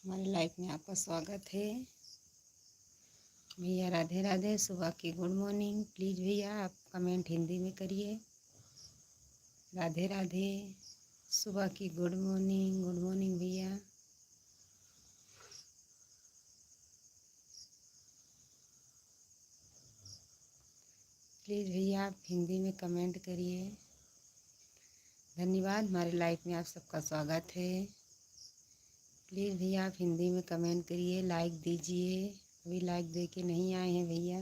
हमारी लाइफ में आपका स्वागत है। भैया राधे राधे, सुबह की गुड मॉर्निंग। प्लीज़ भैया आप कमेंट हिंदी में करिए। राधे राधे, सुबह की गुड मॉर्निंग। गुड मॉर्निंग भैया। प्लीज़ भैया आप हिंदी में कमेंट करिए। धन्यवाद, हमारी लाइफ में आप सबका स्वागत है। प्लीज़ भैया आप हिंदी में कमेंट करिए, लाइक दीजिए। अभी लाइक दे के नहीं आए हैं भैया।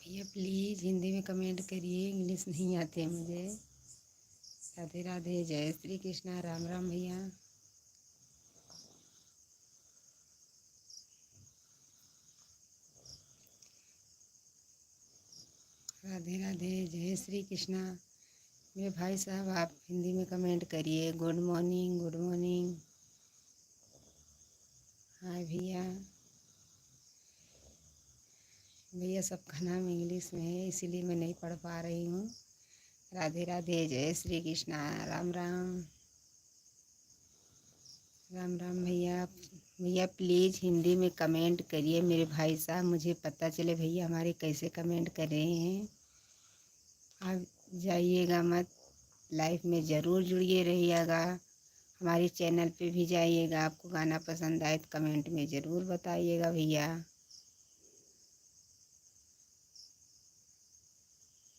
भैया प्लीज़ हिंदी में कमेंट करिए, इंग्लिश नहीं आते हैं मुझे। राधे राधे, जय श्री कृष्णा, राम राम भैया। राधे राधे, जय श्री कृष्णा। मेरे भाई साहब आप हिंदी में कमेंट करिए। Good morning, good morning. Hi भैया। भैया सबका नाम इंग्लिश में है इसीलिए मैं नहीं पढ़ पा रही हूँ। राधे राधे, जय श्री कृष्णा, राम राम। राम राम भैया। भैया प्लीज़ हिंदी में कमेंट करिए मेरे भाई साहब, मुझे पता चले भैया हमारे कैसे कमेंट कर रहे हैं। आप जाइएगा मत, लाइफ में ज़रूर जुड़िए रहिएगा। हमारे चैनल पे भी जाइएगा। आपको गाना पसंद आए तो कमेंट में ज़रूर बताइएगा भैया।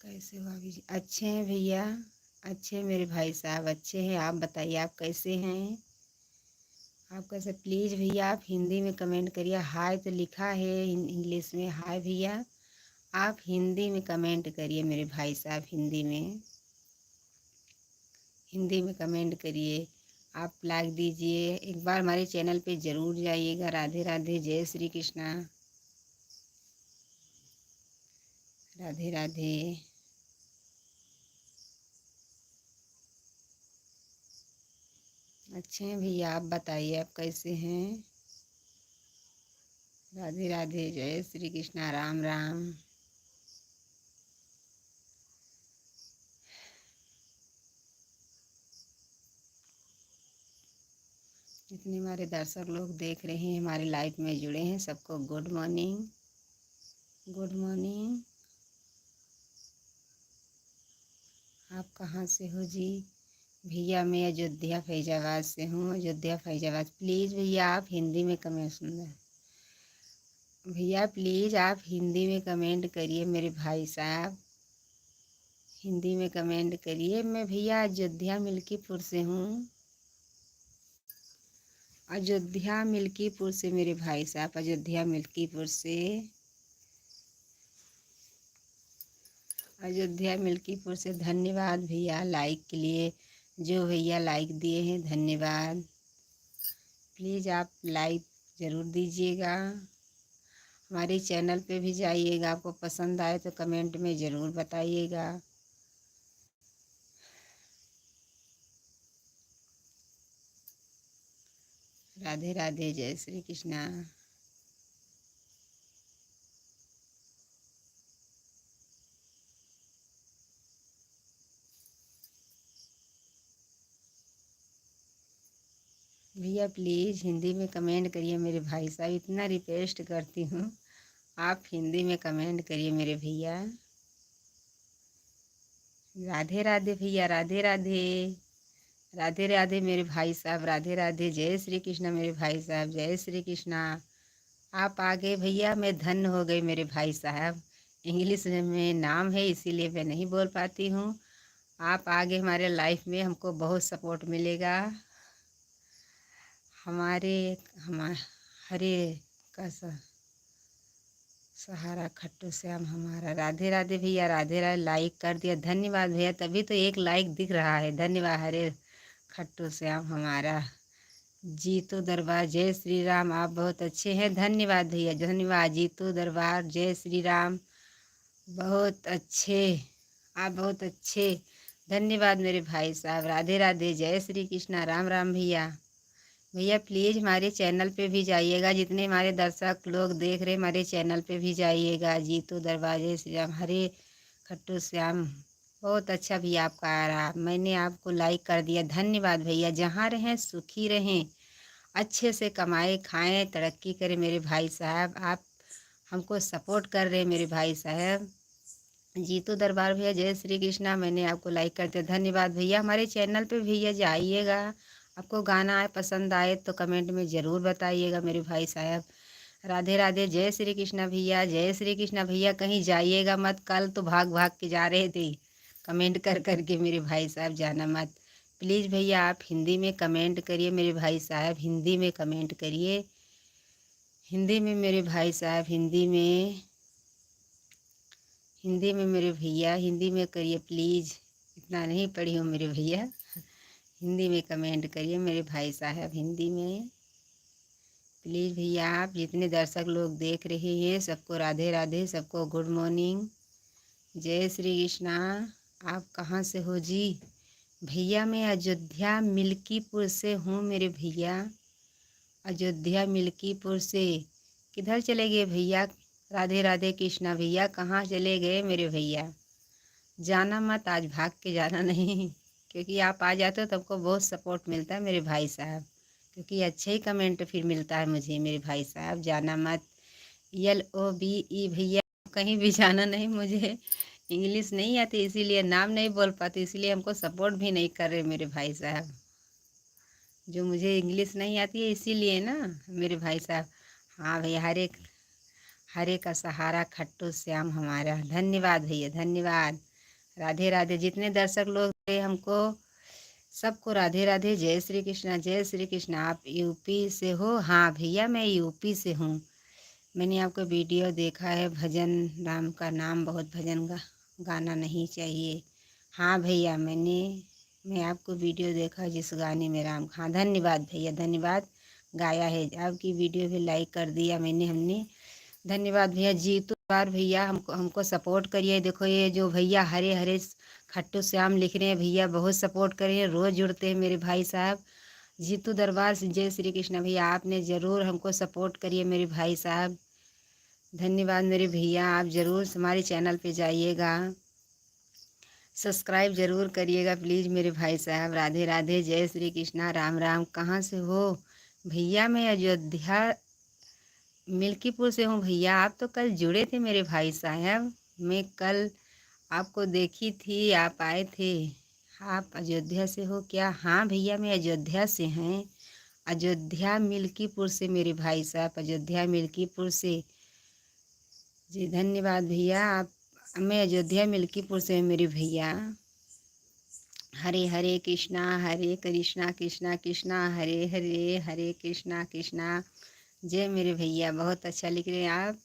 कैसे हो अभी? अच्छे हैं भैया, अच्छे हैं मेरे भाई साहब, अच्छे हैं। आप बताइए आप कैसे हैं? आप कैसे? प्लीज़ भैया आप हिंदी में कमेंट करिए। हाय तो लिखा है इंग्लिश में, हाय भैया। आप हिंदी में कमेंट करिए मेरे भाई साहब, हिंदी में, हिंदी में कमेंट करिए। आप लाइक दीजिए। एक बार हमारे चैनल पे ज़रूर जाइएगा। राधे राधे, जय श्री कृष्णा। राधे राधे। अच्छे हैं भैया, आप बताइए आप कैसे हैं? राधे राधे, जय श्री कृष्णा, राम राम। जितने हमारे दर्शक लोग देख रहे हैं, हमारे लाइफ में जुड़े हैं, सबको गुड मॉर्निंग, गुड मॉर्निंग। आप कहाँ से हो जी? भैया मैं अयोध्या फैजाबाद से हूँ, अयोध्या फैजाबाद। प्लीज़ भैया आप हिंदी में कमेंट सुनना। भैया प्लीज़ आप हिंदी में कमेंट करिए मेरे भाई साहब, हिंदी में कमेंट करिए। मैं भैया अयोध्या मिल्कीपुर से हूँ, अयोध्या मिल्कीपुर से मेरे भाई साहब, अयोध्या मिल्कीपुर से, अयोध्या मिल्कीपुर से। धन्यवाद भैया लाइक के लिए, जो भैया लाइक दिए हैं धन्यवाद। प्लीज़ आप लाइक ज़रूर दीजिएगा। हमारे चैनल पे भी जाइएगा, आपको पसंद आए तो कमेंट में ज़रूर बताइएगा। राधे राधे, जय श्री कृष्णा। भैया प्लीज़ हिंदी में कमेंट करिए मेरे भाई साहब, इतना रिक्वेस्ट करती हूँ, आप हिंदी में कमेंट करिए मेरे भैया। राधे राधे भैया, राधे राधे, राधे राधे मेरे भाई साहब, राधे राधे, जय श्री कृष्णा मेरे भाई साहब, जय श्री कृष्णा। आप आ गए भैया, मैं धन्य हो गई मेरे भाई साहब। इंग्लिश में नाम है इसीलिए मैं नहीं बोल पाती हूँ। आप आगे हमारे लाइफ में हमको बहुत सपोर्ट मिलेगा। हमारे हरे का सहारा खट्टू श्याम हमारा। राधे राधे भैया, राधे राधे। लाइक कर दिया, धन्यवाद भैया, तभी तो एक लाइक दिख रहा है। धन्यवाद। हरे खट्टू श्याम हमारा। जीतू दरबार, जय श्री राम। आप बहुत अच्छे हैं, धन्यवाद भैया, धन्यवाद। जीतू दरबार, जय श्री राम, बहुत अच्छे, आप बहुत अच्छे। धन्यवाद मेरे भाई साहब। राधे राधे, जय श्री कृष्णा, राम राम भैया। भैया प्लीज़ हमारे चैनल पे भी जाइएगा, जितने हमारे दर्शक लोग देख रहे हमारे चैनल पे भी जाइएगा। जीतू दरबार, जय श्री राम, हरे खट्टू श्याम, बहुत अच्छा भैया आपका आ रहा, मैंने आपको लाइक कर दिया, धन्यवाद भैया। जहाँ रहें सुखी रहें, अच्छे से कमाए खाएं, तरक्की करें मेरे भाई साहब। आप हमको सपोर्ट कर रहे हैं मेरे भाई साहब। जीतू दरबार भैया जय श्री कृष्णा, मैंने आपको लाइक कर दिया, धन्यवाद भैया। हमारे चैनल पे भैया जाइएगा, आपको गाना आए पसंद आए तो कमेंट में ज़रूर बताइएगा मेरे भाई साहब। राधे राधे, जय श्री कृष्णा भैया, जय श्री कृष्णा भैया। कहीं जाइएगा मत, कल तो भाग भाग के जा रहे थे कमेंट कर करके मेरे भाई साहब, जाना मत प्लीज़ भैया। आप हिंदी में कमेंट करिए मेरे भाई साहब, हिंदी में कमेंट करिए, हिंदी में मेरे भाई साहब, हिंदी में मेरे भैया, हिंदी में करिए प्लीज़। इतना नहीं पढ़ी हूँ मेरे भैया, हिंदी में कमेंट करिए मेरे भाई साहब, हिंदी में प्लीज़ भैया। आप जितने दर्शक लोग देख रहे हैं सबको राधे राधे, सबको गुड मॉर्निंग, जय श्री कृष्णा। आप कहाँ से हो जी? भैया मैं अयोध्या मिल्कीपुर से हूँ मेरे भैया, अयोध्या मिल्कीपुर से। किधर चले गए भैया? राधे राधे कृष्णा भैया, कहाँ चले गए मेरे भैया? जाना मत, आज भाग के जाना नहीं क्योंकि आप आ जाते हो तो हमको बहुत सपोर्ट मिलता है मेरे भाई साहब, क्योंकि अच्छे ही कमेंट फिर मिलता है मुझे मेरे भाई साहब। जाना मत, LOVE भैया, कहीं भी जाना नहीं। मुझे इंग्लिश नहीं आती इसीलिए नाम नहीं बोल पाती, इसीलिए हमको सपोर्ट भी नहीं कर रहे मेरे भाई साहब। जो मुझे इंग्लिश नहीं आती है इसीलिए ना मेरे भाई साहब। हाँ भैया, हरे का सहारा खट्टू श्याम हमारा, धन्यवाद भैया, धन्यवाद। राधे राधे, जितने दर्शक लोग थे हमको सबको राधे राधे, जय श्री कृष्णा, जय श्री कृष्णा। आप यूपी से हो? हाँ भैया मैं यूपी से हूँ। मैंने आपको वीडियो देखा है, भजन राम का नाम बहुत भजन गाना नहीं चाहिए। हाँ भैया मैं आपको वीडियो देखा जिस गाने में राम, हाँ धन्यवाद भैया, धन्यवाद। गाया है आपकी वीडियो भी लाइक कर दिया हमने, धन्यवाद भैया। जीतू बार भैया हमको सपोर्ट करिए। देखो ये जो भैया हरे हरे खट्टू श्याम लिख रहे हैं भैया, बहुत सपोर्ट करिए, रोज़ जुड़ते हैं मेरे भाई साहब। जीतू दरबार से जय श्री कृष्ण भैया, आपने ज़रूर हमको सपोर्ट करिए मेरे भाई साहब, धन्यवाद मेरे भैया। आप ज़रूर हमारे चैनल पे जाइएगा, सब्सक्राइब ज़रूर करिएगा प्लीज़ मेरे भाई साहब। राधे राधे, जय श्री कृष्णा, राम राम। कहाँ से हो भैया? मैं अयोध्या मिल्कीपुर से हूँ भैया। आप तो कल जुड़े थे मेरे भाई साहब, मैं कल आपको देखी थी, आप आए थे। आप अयोध्या से हो क्या? हाँ भैया मैं अयोध्या से हैं, अयोध्या मिल्कीपुर से मेरे भाई साहब, अयोध्या मिल्कीपुर से। जी धन्यवाद भैया। आप मैं अयोध्या मिल्कीपुर से मेरे भैया। हरे हरे कृष्णा कृष्णा कृष्णा हरे हरे, हरे कृष्णा कृष्णा। जय मेरे भैया, बहुत अच्छा लिख रहे हैं आप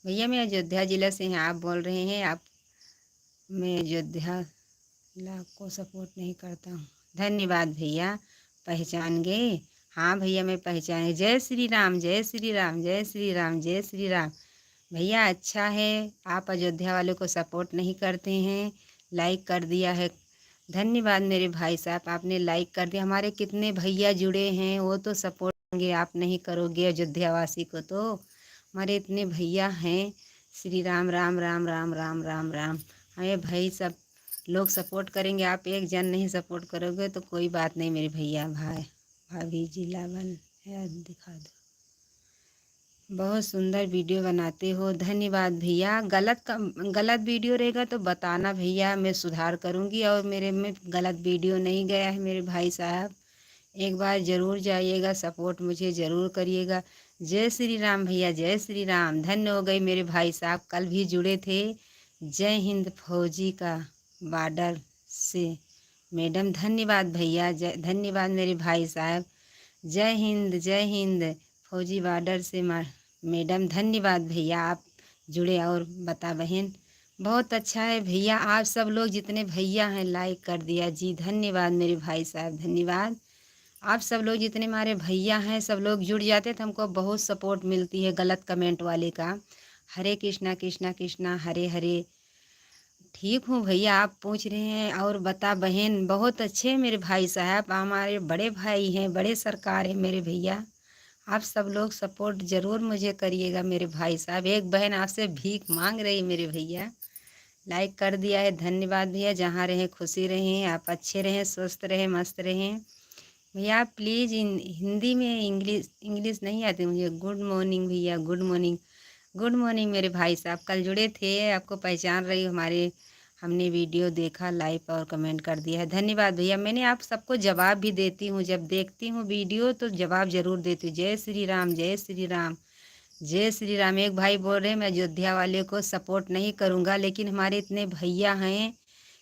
भैया। मैं अयोध्या ज़िला से हैं, आप बोल रहे हैं आप, मैं अयोध्या जिला को सपोर्ट नहीं करता हूँ, धन्यवाद भैया, पहचान गए? हाँ भैया मैं पहचान गई। जय श्री राम, जय श्री राम, जय श्री राम, जय श्री राम। भैया अच्छा है आप अयोध्या वालों को सपोर्ट नहीं करते हैं, लाइक कर दिया है, धन्यवाद मेरे भाई साहब, आपने लाइक कर दिया। हमारे कितने भैया जुड़े हैं वो तो सपोर्ट करेंगे, आप नहीं करोगे अयोध्या वासी को तो। हमारे इतने भैया हैं, श्री राम राम राम राम राम राम राम। हमें भाई सब लोग सपोर्ट करेंगे, आप एक जन नहीं सपोर्ट करोगे तो कोई बात नहीं मेरे भैया। भाभी जिला बन है, दिखा दो, बहुत सुंदर वीडियो बनाते हो, धन्यवाद भैया। गलत वीडियो रहेगा तो बताना भैया, मैं सुधार करूँगी। और मेरे में गलत वीडियो नहीं गया है मेरे भाई साहब, एक बार ज़रूर जाइएगा, सपोर्ट मुझे ज़रूर करिएगा। जय श्री राम भैया, जय श्री राम। धन्य हो गई मेरे भाई साहब, कल भी जुड़े थे। जय हिंद फौजी का बॉर्डर से मैडम, धन्यवाद भैया, जय धन्यवाद मेरे भाई साहब। जय हिंद फौजी बॉर्डर से मैडम, धन्यवाद भैया आप जुड़े। और बता बहन, बहुत अच्छा है भैया, आप सब लोग जितने भैया हैं लाइक कर दिया जी, धन्यवाद मेरे भाई साहब, धन्यवाद। आप सब लोग जितने हमारे भैया हैं सब लोग जुड़ जाते तो हमको बहुत सपोर्ट मिलती है गलत कमेंट वाले का। हरे कृष्णा कृष्णा कृष्णा हरे हरे। ठीक हूँ भैया, आप पूछ रहे हैं। और बता बहन, बहुत अच्छे हैं मेरे भाई साहब, हमारे बड़े भाई हैं, बड़े सरकार है मेरे भैया। आप सब लोग सपोर्ट ज़रूर मुझे करिएगा मेरे भाई साहब। एक बहन आपसे भीख मांग रही मेरे भैया, लाइक कर दिया है, धन्यवाद भैया। जहाँ रहें खुशी रहें, आप अच्छे रहें, स्वस्थ रहें, मस्त रहें। भैया आप प्लीज़ हिंदी में, इंग्लिश इंग्लिश नहीं आती मुझे। गुड मॉर्निंग भैया, गुड मॉर्निंग। गुड मॉर्निंग मेरे भाई साहब, कल जुड़े थे, आपको पहचान रही हूँ। हमारे हमने वीडियो देखा, लाइक और कमेंट कर दिया है, धन्यवाद भैया। मैंने आप सबको जवाब भी देती हूँ, जब देखती हूँ वीडियो तो जवाब ज़रूर देती हूँ। जय श्री राम, जय श्री राम, जय श्री राम। एक भाई बोल रहे हैं मैं अयोध्या वाले को सपोर्ट नहीं करूँगा, लेकिन हमारे इतने भैया हैं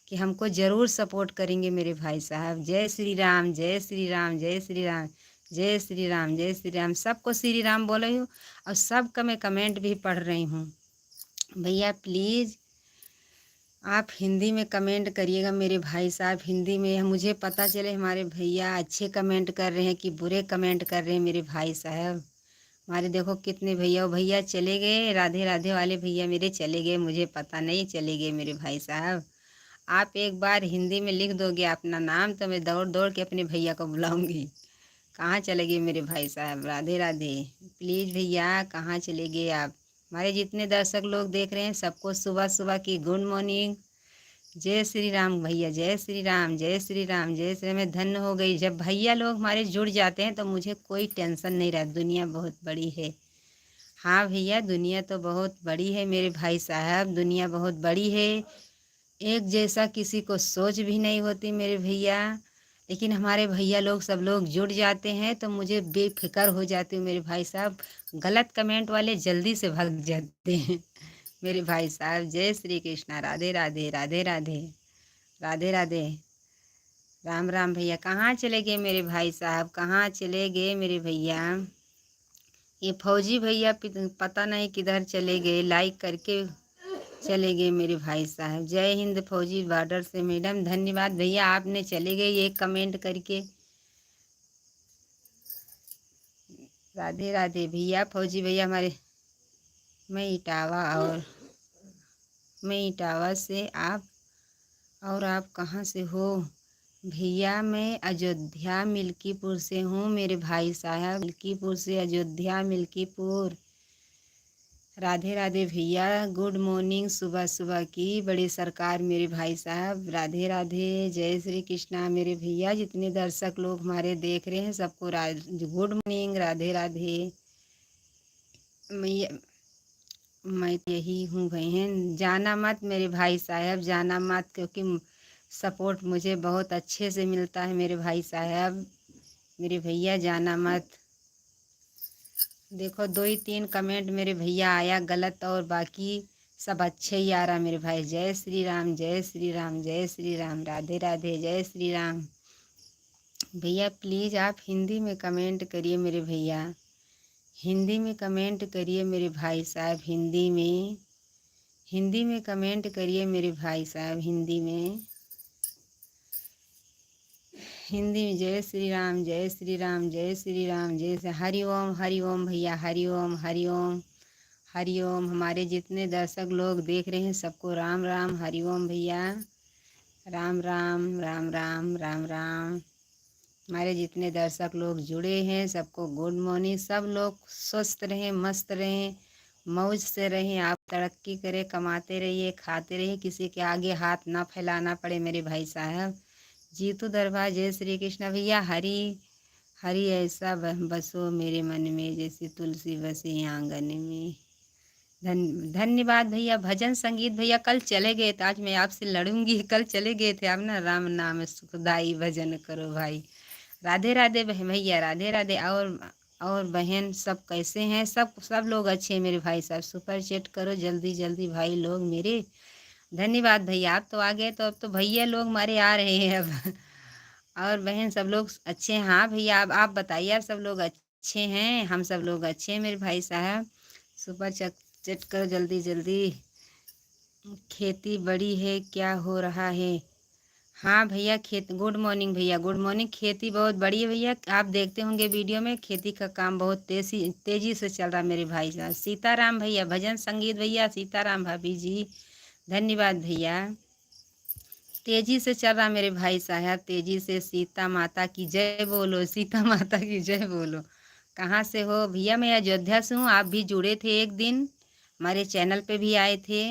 कि हमको ज़रूर सपोर्ट करेंगे मेरे भाई साहब। जय श्री राम, जय श्री राम, जय श्री राम, जय श्री राम, जय श्री राम। सबको श्री राम बोल रही हूँ और सबका मैं कमेंट भी पढ़ रही हूँ। भैया प्लीज़ आप हिंदी में कमेंट करिएगा मेरे भाई साहब, हिंदी में मुझे पता चले हमारे भैया अच्छे कमेंट कर रहे हैं कि बुरे कमेंट कर रहे हैं मेरे भाई साहब। हमारे देखो कितने भैया, भैया चले गए, राधे राधे वाले भैया मेरे चले गए, मुझे पता नहीं चले गए मेरे भाई साहब। आप एक बार हिंदी में लिख दोगे अपना नाम तो मैं दौड़ दौड़ के अपने भैया को बुलाऊंगी। कहाँ चले गए मेरे भाई साहब, राधे राधे। प्लीज़ भैया कहाँ चले गए आप। हमारे जितने दर्शक लोग देख रहे हैं सबको सुबह सुबह की गुड मॉर्निंग। जय श्री राम भैया, जय श्री राम, जय श्री राम, जय श्री राम। मैं धन्य हो गई जब भैया लोग हमारे जुड़ जाते हैं तो मुझे कोई टेंशन नहीं रहती। दुनिया बहुत बड़ी है। हाँ भैया दुनिया तो बहुत बड़ी है मेरे भाई साहब, दुनिया बहुत बड़ी है। एक जैसा किसी को सोच भी नहीं होती मेरे भैया, लेकिन हमारे भैया लोग सब लोग जुड़ जाते हैं तो मुझे बेफिक्र हो जाती हूँ मेरे भाई साहब। गलत कमेंट वाले जल्दी से भाग जाते हैं मेरे भाई साहब। जय श्री कृष्णा, राधे राधे, राधे राधे, राधे राधे, राम राम। भैया कहाँ चले गए मेरे भाई साहब, कहाँ चले गए मेरे भैया। ये फौजी भैया पता नहीं किधर चले गए, लाइक करके चले गए मेरे भाई साहब। जय हिंद फौजी बॉर्डर से मैडम, धन्यवाद भैया आपने चले गए एक कमेंट करके। राधे राधे भैया, फौजी भैया हमारे। मैं इटावा और मैं इटावा से, आप कहाँ से हो भैया। मैं अयोध्या मिल्कीपुर से हूँ मेरे भाई साहब, मिल्कीपुर से, अयोध्या मिल्कीपुर। राधे राधे भैया, गुड मॉर्निंग सुबह सुबह की बड़ी सरकार मेरे भाई साहब। राधे राधे, जय श्री कृष्णा मेरे भैया। जितने दर्शक लोग हमारे देख रहे हैं सबको गुड मॉर्निंग, राधे राधे। मैं यही हूँ बहन, जाना मत मेरे भाई साहब, जाना मत, क्योंकि सपोर्ट मुझे बहुत अच्छे से मिलता है मेरे भाई साहब। मेरे भैया जाना मत। देखो 2 ही 3 कमेंट मेरे भैया आया गलत और बाकी सब अच्छे ही आ रहा मेरे भाई। जय श्री राम, जय श्री राम, जय श्री राम, राधे राधे, जय श्री राम। भैया प्लीज़ आप हिंदी में कमेंट करिए मेरे भैया, हिंदी में कमेंट करिए मेरे भाई साहब, हिंदी में कमेंट करिए मेरे भाई साहब, हिंदी में जय श्री राम, जय श्री राम, जय श्री राम, जय श्री हरिओम, हरिओम भैया, हरिओम, हरिओम, हरिओम। हमारे जितने दर्शक लोग देख रहे हैं सबको राम राम, हरिओम भैया, राम राम, राम राम, राम राम। हमारे जितने दर्शक लोग जुड़े हैं सबको गुड मॉर्निंग। सब लोग स्वस्थ रहें, मस्त रहें, मौज से रहें, आप तरक्की करें, कमाते रहिए, खाते रहिए, किसी के आगे हाथ ना फैलाना पड़े मेरे भाई साहब। जीतू दरबार, जय श्री कृष्ण भैया। हरी हरी ऐसा बसो मेरे मन में, जैसे तुलसी बसे आंगन में। धन्यवाद भैया। भजन संगीत भैया कल चले गए थे, आज मैं आपसे लड़ूंगी। कल चले गए थे आप ना, राम नाम सुखदाई भजन करो भाई। राधे राधे भैया, राधे राधे। और बहन सब कैसे हैं, सब लोग अच्छे हैं मेरे भाई साहब। सुपर चैट करो जल्दी जल्दी भाई लोग मेरे। धन्यवाद भैया, आप तो आ गए तो अब तो भैया लोग हमारे आ रहे हैं अब। और बहन सब लोग अच्छे हैं। हाँ भैया आप बताइए, आप सब लोग अच्छे हैं, हम सब लोग अच्छे हैं मेरे भाई साहब। सुपर चैट करो जल्दी जल्दी। खेती बड़ी है, क्या हो रहा है। हाँ भैया गुड मॉर्निंग भैया, गुड मॉर्निंग। खेती बहुत बड़ी है भैया, आप देखते होंगे वीडियो में, खेती का काम बहुत तेजी से चल रहा है मेरे भाई साहब। सीताराम भैया, भजन संगीत भैया, सीताराम भाभी जी, धन्यवाद भैया। तेजी से चल रहा मेरे भाई साहब, तेजी से। सीता माता की जय बोलो, सीता माता की जय बोलो। कहाँ से हो भैया। मैं अयोध्या से हूँ, आप भी जुड़े थे एक दिन, हमारे चैनल पे भी आए थे।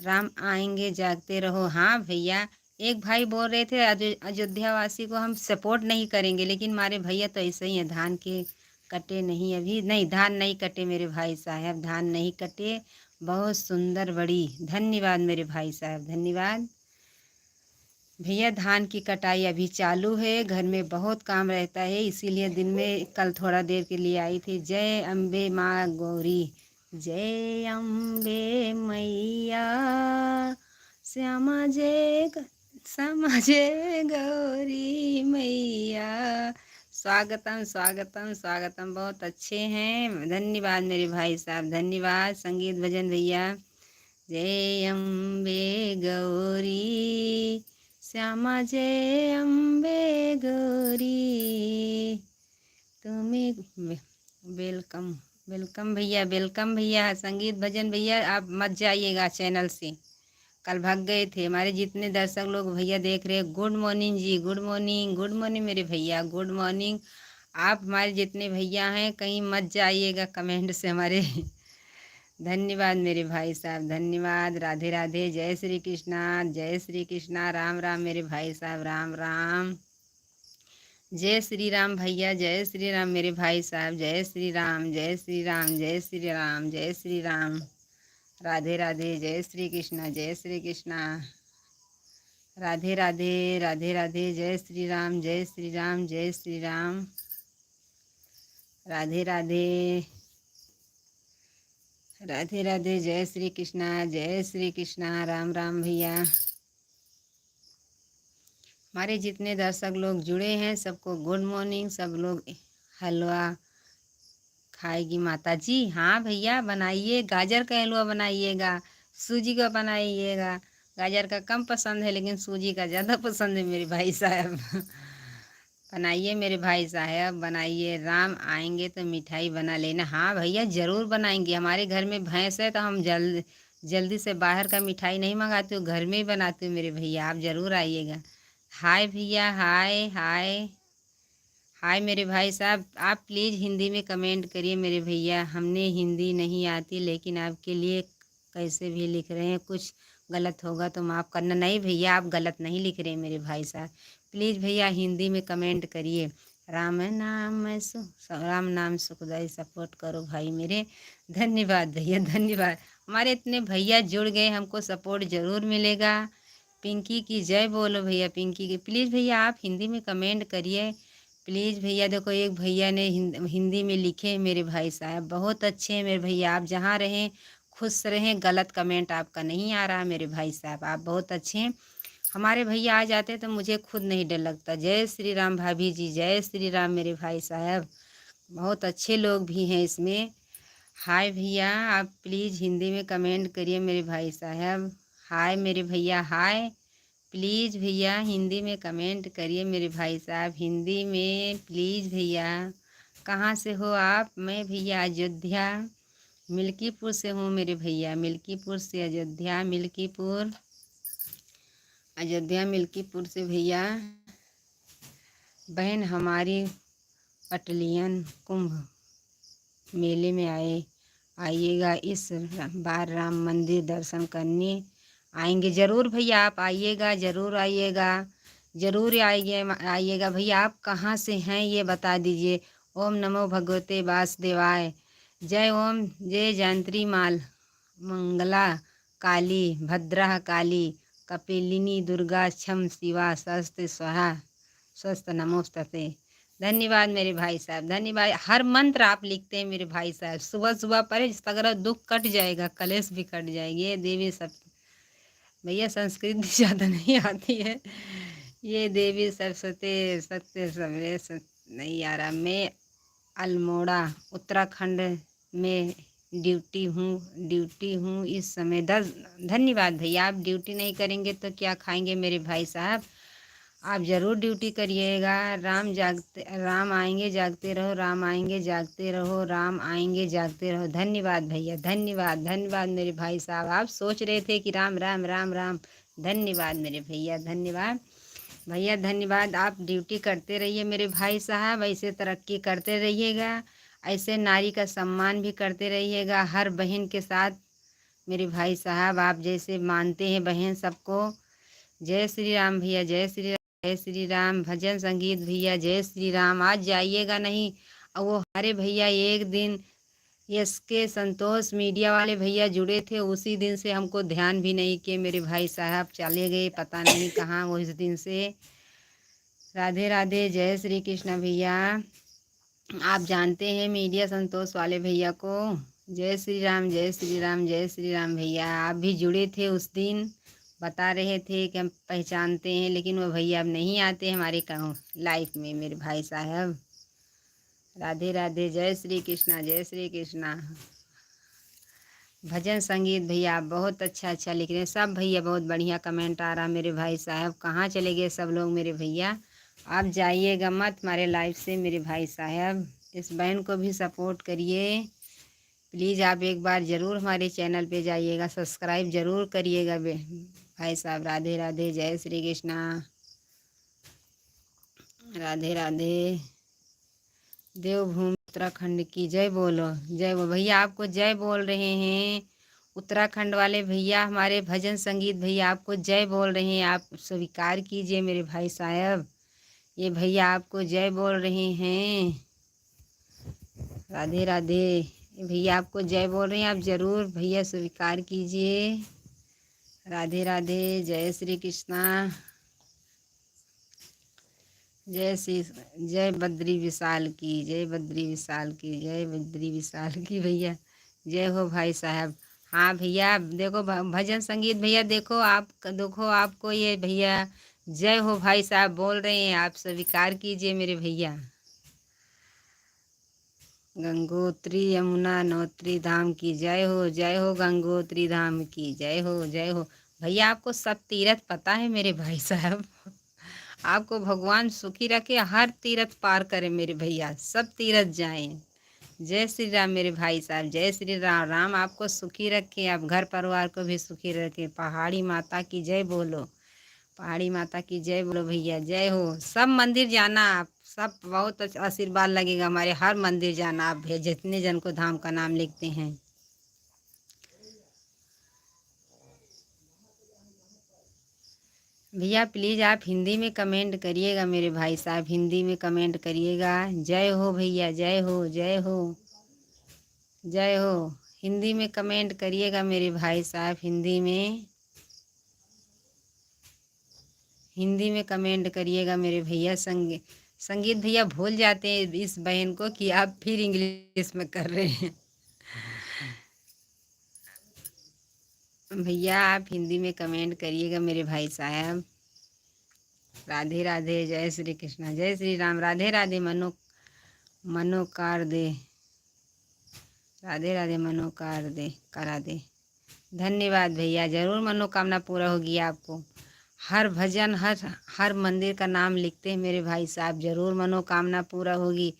राम आएंगे जागते रहो। हाँ भैया, एक भाई बोल रहे थे अयोध्या वासी को हम सपोर्ट नहीं करेंगे, लेकिन हमारे भैया तो ऐसे ही हैं, धान के कटे नहीं, अभी नहीं, धान नहीं कटे मेरे भाई साहब, धान नहीं कटे। बहुत सुंदर बड़ी, धन्यवाद मेरे भाई साहब, धन्यवाद भैया। धान की कटाई अभी चालू है, घर में बहुत काम रहता है, इसीलिए दिन में कल थोड़ा देर के लिए आई थी। जय अम्बे माँ गौरी, जय अम्बे मैया, श्यामा जय गौरी मैया। स्वागतम स्वागतम स्वागतम, बहुत अच्छे हैं, धन्यवाद मेरे भाई साहब, धन्यवाद। संगीत भजन भैया, जय अम्बे गौरी, श्यामा जय अम्बे गौरी, तुम्हें वेलकम वेलकम भैया, वेलकम भैया। संगीत भजन भैया आप मत जाइएगा चैनल से, कल भाग गए थे। हमारे जितने दर्शक लोग भैया देख रहे हैं, good morning ji, good morning, good morning मेरे भैया, गुड मॉर्निंग। आप हमारे जितने भैया हैं कहीं मत जाइएगा कमेंट से हमारे धन्यवाद मेरे भाई साहब, धन्यवाद। राधे राधे, जय श्री कृष्णा, जय श्री कृष्णा, राम राम मेरे भाई साहब, राम राम। जय श्री राम भैया, जय श्री राम मेरे भाई साहब, जय श्री राम, जय श्री राम, जय श्री राम, जय श्री राम। राधे राधे, जय श्री कृष्णा, जय श्री कृष्णा, राधे राधे, राधे राधे, जय श्री राम, जय श्री राम, जय श्री राम, राधे राधे, राधे राधे, जय श्री कृष्णा, जय श्री कृष्णा, राम राम भैया। हमारे जितने दर्शक लोग जुड़े हैं सबको गुड मॉर्निंग। सब लोग हलवा खाएगी माता जी। हाँ भैया बनाइए, गाजर का हलवा बनाइएगा, सूजी का बनाइएगा। गाजर का कम पसंद है लेकिन सूजी का ज़्यादा पसंद है मेरे भाई साहब बनाइए मेरे भाई साहब, बनाइए। राम आएंगे तो मिठाई बना लेना। हाँ भैया ज़रूर बनाएंगे, हमारे घर में भैंस है तो हम जल्दी से बाहर का मिठाई नहीं मंगाती हूँ, घर में ही बनाती हूँ मेरे भैया, आप ज़रूर आइएगा। हाय भैया, हाय हाय हाय मेरे भाई साहब, आप प्लीज़ हिंदी में कमेंट करिए मेरे भैया। हमने हिंदी नहीं आती लेकिन आपके लिए कैसे भी लिख रहे हैं, कुछ गलत होगा तो माफ़ करना। नहीं भैया, आप गलत नहीं लिख रहे मेरे भाई साहब, प्लीज़ भैया हिंदी में कमेंट करिए। राम नाम सुखदाई, सपोर्ट करो भाई मेरे। धन्यवाद भैया, धन्यवाद। हमारे इतने भैया जुड़ गए, हमको सपोर्ट ज़रूर मिलेगा। पिंकी की जय बोलो भैया, पिंकी की। प्लीज़ भैया आप हिंदी में कमेंट करिए प्लीज़ भैया। देखो एक भैया ने हिंदी में लिखे मेरे भाई साहब, बहुत अच्छे हैं मेरे भैया। आप जहाँ रहें खुश रहें, गलत कमेंट आपका नहीं आ रहा मेरे भाई साहब, आप बहुत अच्छे हैं। हमारे भैया आ जाते तो मुझे खुद नहीं डर लगता। जय श्री राम भाभी जी, जय श्री राम मेरे भाई साहब, बहुत अच्छे लोग भी हैं इसमें। हाय भैया, आप प्लीज़ हिंदी में कमेंट करिए मेरे भाई साहब। हाय मेरे भैया, हाय। प्लीज़ भैया हिंदी में कमेंट करिए मेरे भाई साहब, हिंदी में प्लीज़ भैया। कहाँ से हो आप? मैं भैया अयोध्या मिल्कीपुर से हूँ मेरे भैया, मिल्कीपुर से अयोध्या, मिल्कीपुर अयोध्या मिल्कीपुर से भैया। बहन हमारी पटलियन कुंभ मेले में आइएगा, इस बार राम मंदिर दर्शन करने आएंगे। ज़रूर भैया आप आइएगा, ज़रूर आइएगा, ज़रूर आइएगा भैया। आप कहाँ से हैं ये बता दीजिए। ओम नमो भगवते वासुदेवाय। जय ओम, जय जयंत्री माल मंगला काली भद्रा काली कपिलिनी दुर्गा क्षम शिवा स्वस्थ स्वाहा स्वस्थ नमोस्तते। धन्यवाद मेरे भाई साहब, धन्यवाद। हर मंत्र आप लिखते हैं मेरे भाई साहब, सुबह सुबह पढ़े सगरा दुख कट जाएगा, कलेश भी कट जाएगी। ये देवी सब भैया संस्कृत भी ज़्यादा नहीं आती है। ये देवी सरस्वती सत्य सवेरे नहीं आ रहा। मैं अल्मोड़ा उत्तराखंड में ड्यूटी हूँ इस समय 10। धन्यवाद भैया, आप ड्यूटी नहीं करेंगे तो क्या खाएंगे मेरे भाई साहब, आप ज़रूर ड्यूटी करिएगा। राम आएंगे जागते रहो, राम आएंगे जागते रहो, राम आएंगे जागते रहो। धन्यवाद भैया, धन्यवाद, धन्यवाद मेरे भाई साहब। आप सोच रहे थे कि राम राम राम राम। धन्यवाद मेरे भैया, धन्यवाद भैया, धन्यवाद। आप ड्यूटी करते रहिए मेरे भाई साहब, ऐसे तरक्की करते रहिएगा, ऐसे नारी का सम्मान भी करते रहिएगा। हर बहन के साथ मेरे भाई साहब, आप जैसे मानते हैं बहन सबको। जय श्री राम भैया, जय श्री राम, जय श्री राम। भजन संगीत भैया, जय श्री राम। आज जाइएगा नहीं। और वो हमारे भैया एक दिन यस के संतोष मीडिया वाले भैया जुड़े थे, उसी दिन से हमको ध्यान भी नहीं किए। मेरे भाई साहब चले गए पता नहीं कहाँ वो इस दिन से। राधे राधे, जय श्री कृष्ण भैया। आप जानते हैं मीडिया संतोष वाले भैया को। जय श्री राम, जय श्री राम, जय श्री राम भैया। आप भी जुड़े थे उस दिन, बता रहे थे कि हम पहचानते हैं, लेकिन वो भैया अब नहीं आते हमारे लाइफ में मेरे भाई साहब। राधे राधे, जय श्री कृष्णा, जय श्री कृष्णा। भजन संगीत भैया आप बहुत अच्छा अच्छा लिख रहे हैं। सब भैया बहुत बढ़िया कमेंट आ रहा मेरे भाई साहब। कहाँ चले गए सब लोग मेरे भैया। आप जाइएगा मत हमारे लाइफ से मेरे भाई साहब। इस बहन को भी सपोर्ट करिए प्लीज़। आप एक बार ज़रूर हमारे चैनल पे जाइएगा, सब्सक्राइब ज़रूर करिएगा भाई साहब। राधे राधे, जय श्री कृष्णा। राधे राधे। देवभूमि उत्तराखंड की जय बोलो, जय बोलो भैया। आपको जय बोल रहे हैं उत्तराखंड वाले भैया। हमारे भजन संगीत भैया आपको जय बोल रहे हैं। आप स्वीकार कीजिए मेरे भाई साहब। ये भैया आपको जय बोल रहे हैं। राधे राधे। भैया आपको जय बोल रहे हैं, आप ज़रूर भैया स्वीकार कीजिए। राधे राधे, जय श्री कृष्णा। जय बद्री विशाल की, जय बद्री विशाल की, जय बद्री विशाल की भैया। जय हो भाई साहब। हाँ भैया देखो भजन संगीत भैया, देखो आपको ये भैया जय हो भाई साहब बोल रहे हैं। आप स्वीकार कीजिए मेरे भैया। गंगोत्री यमुना नोत्री धाम की जय हो, जय हो गंगोत्री धाम की जय हो, जय हो। भैया आपको सब तीरथ पता है मेरे भाई साहब। आपको भगवान सुखी रखे, हर तीरथ पार करे मेरे भैया, सब तीरथ जाएं। जय श्री राम मेरे भाई साहब, जय श्री राम। राम आपको सुखी रखे, आप घर परिवार को भी सुखी रखे। पहाड़ी माता की जय बोलो, पहाड़ी माता की जय बोलो भैया। जय हो। सब मंदिर जाना आप, सब बहुत आशीर्वाद लगेगा हमारे। हर मंदिर जाना आप भैया, जितने जन को धाम का नाम लिखते हैं। भैया प्लीज़ आप हिंदी में कमेंट करिएगा मेरे भाई साहब, हिंदी में कमेंट करिएगा। जय हो भैया, जय हो, जय हो, जय हो। हिंदी में कमेंट करिएगा मेरे भाई साहब, हिंदी में कमेंट करिएगा मेरे भैया। संगीत भैया भूल जाते हैं इस बहन को कि आप फिर इंग्लिश में कर रहे हैं। भैया आप हिंदी में कमेंट करिएगा मेरे भाई साहब। राधे राधे, जय श्री कृष्णा, जय श्री राम। राधे राधे, मनोकार दे। राधे राधे, मनोकार दे करा दे। धन्यवाद भैया, ज़रूर मनोकामना पूरा होगी आपको। हर भजन हर मंदिर का नाम लिखते हैं मेरे भाई साहब, ज़रूर मनोकामना पूरा होगी।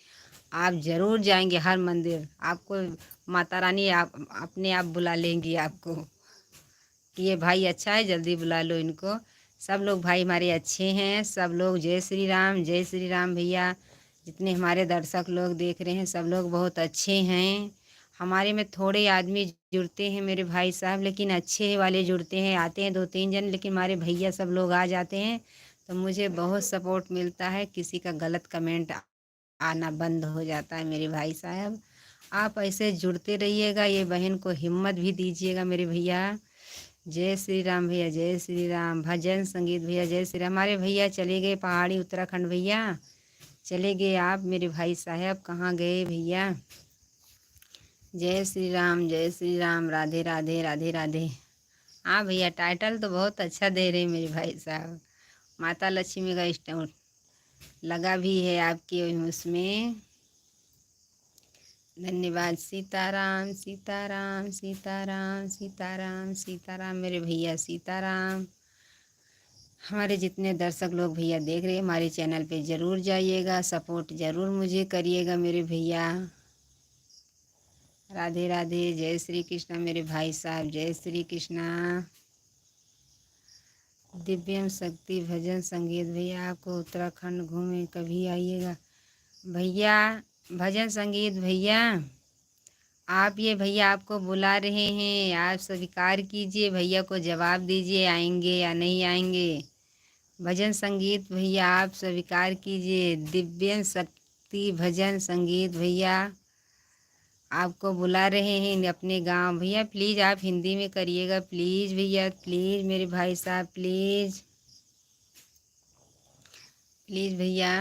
आप ज़रूर जाएंगे हर मंदिर, आपको माता रानी आप अपने आप बुला लेंगी आपको कि ये भाई अच्छा है, जल्दी बुला लो इनको। सब लोग भाई हमारे अच्छे हैं, सब लोग जय श्री राम, जय श्री राम भैया। जितने हमारे दर्शक लोग देख रहे हैं सब लोग बहुत अच्छे हैं। हमारे में थोड़े आदमी जुड़ते हैं मेरे भाई साहब, लेकिन अच्छे वाले जुड़ते हैं, आते हैं 2-3 जन, लेकिन हमारे भैया सब लोग आ जाते हैं तो मुझे बहुत सपोर्ट मिलता है। किसी का गलत कमेंट आना बंद हो जाता है मेरे भाई साहब। आप ऐसे जुड़ते रहिएगा, ये बहन को हिम्मत भी दीजिएगा मेरे भैया। जय श्री राम भैया, जय श्री राम। भजन संगीत भैया, जय श्री राम। हमारे भैया चले गए पहाड़ी उत्तराखंड भैया, चले गए आप मेरे भाई साहब, कहाँ गए भैया। जय श्री राम, जय श्री राम। राधे राधे, राधे राधे। हाँ भैया टाइटल तो बहुत अच्छा दे रहे हैं मेरे भाई साहब। माता लक्ष्मी का स्टोन लगा भी है आपके उसमें। धन्यवाद। सीताराम सीताराम सीताराम सीताराम सीताराम मेरे भैया, सीताराम। हमारे जितने दर्शक लोग भैया देख रहे हैं हमारे चैनल पे ज़रूर जाइएगा, सपोर्ट ज़रूर मुझे करिएगा मेरे भैया। राधे राधे, जय श्री कृष्णा मेरे भाई साहब, जय श्री कृष्णा। दिव्यम शक्ति भजन संगीत भैया आपको उत्तराखंड घूमे कभी आइएगा भैया। भजन संगीत भैया आप ये भैया आपको बुला रहे हैं, आप स्वीकार कीजिए, भैया को जवाब दीजिए आएंगे या नहीं आएंगे। भजन संगीत भैया आप स्वीकार कीजिए, दिव्य शक्ति भजन संगीत भैया आपको बुला रहे हैं अपने गांव। भैया प्लीज़ आप हिंदी में करिएगा, प्लीज़ भैया, प्लीज़ मेरे भाई साहब, प्लीज़ प्लीज़ भैया,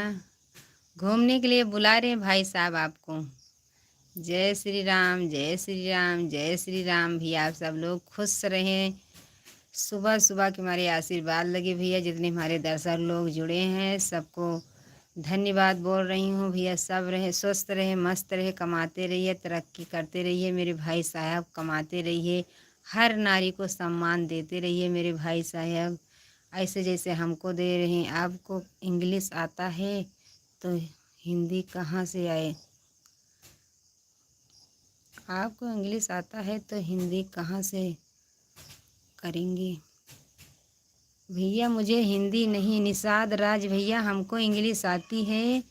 घूमने के लिए बुला रहे हैं भाई साहब आपको। जय श्री राम, जय श्री राम, जय श्री राम। भैया आप सब लोग खुश रहें, सुबह सुबह के हमारे आशीर्वाद लगे भैया। जितने हमारे दर्शक लोग जुड़े हैं सबको धन्यवाद बोल रही हूँ भैया। सब रहे स्वस्थ रहे, मस्त रहे, कमाते रहिए, तरक्की करते रहिए मेरे भाई साहब, कमाते रहिए, हर नारी को सम्मान देते रहिए मेरे भाई साहब, ऐसे जैसे हमको दे रहे हैं। आपको इंग्लिश आता है तो हिंदी कहाँ से आए? आपको इंग्लिश आता है तो हिंदी कहाँ से करेंगे? भैया मुझे हिंदी नहीं, निषाद राज भैया हमको इंग्लिश आती है।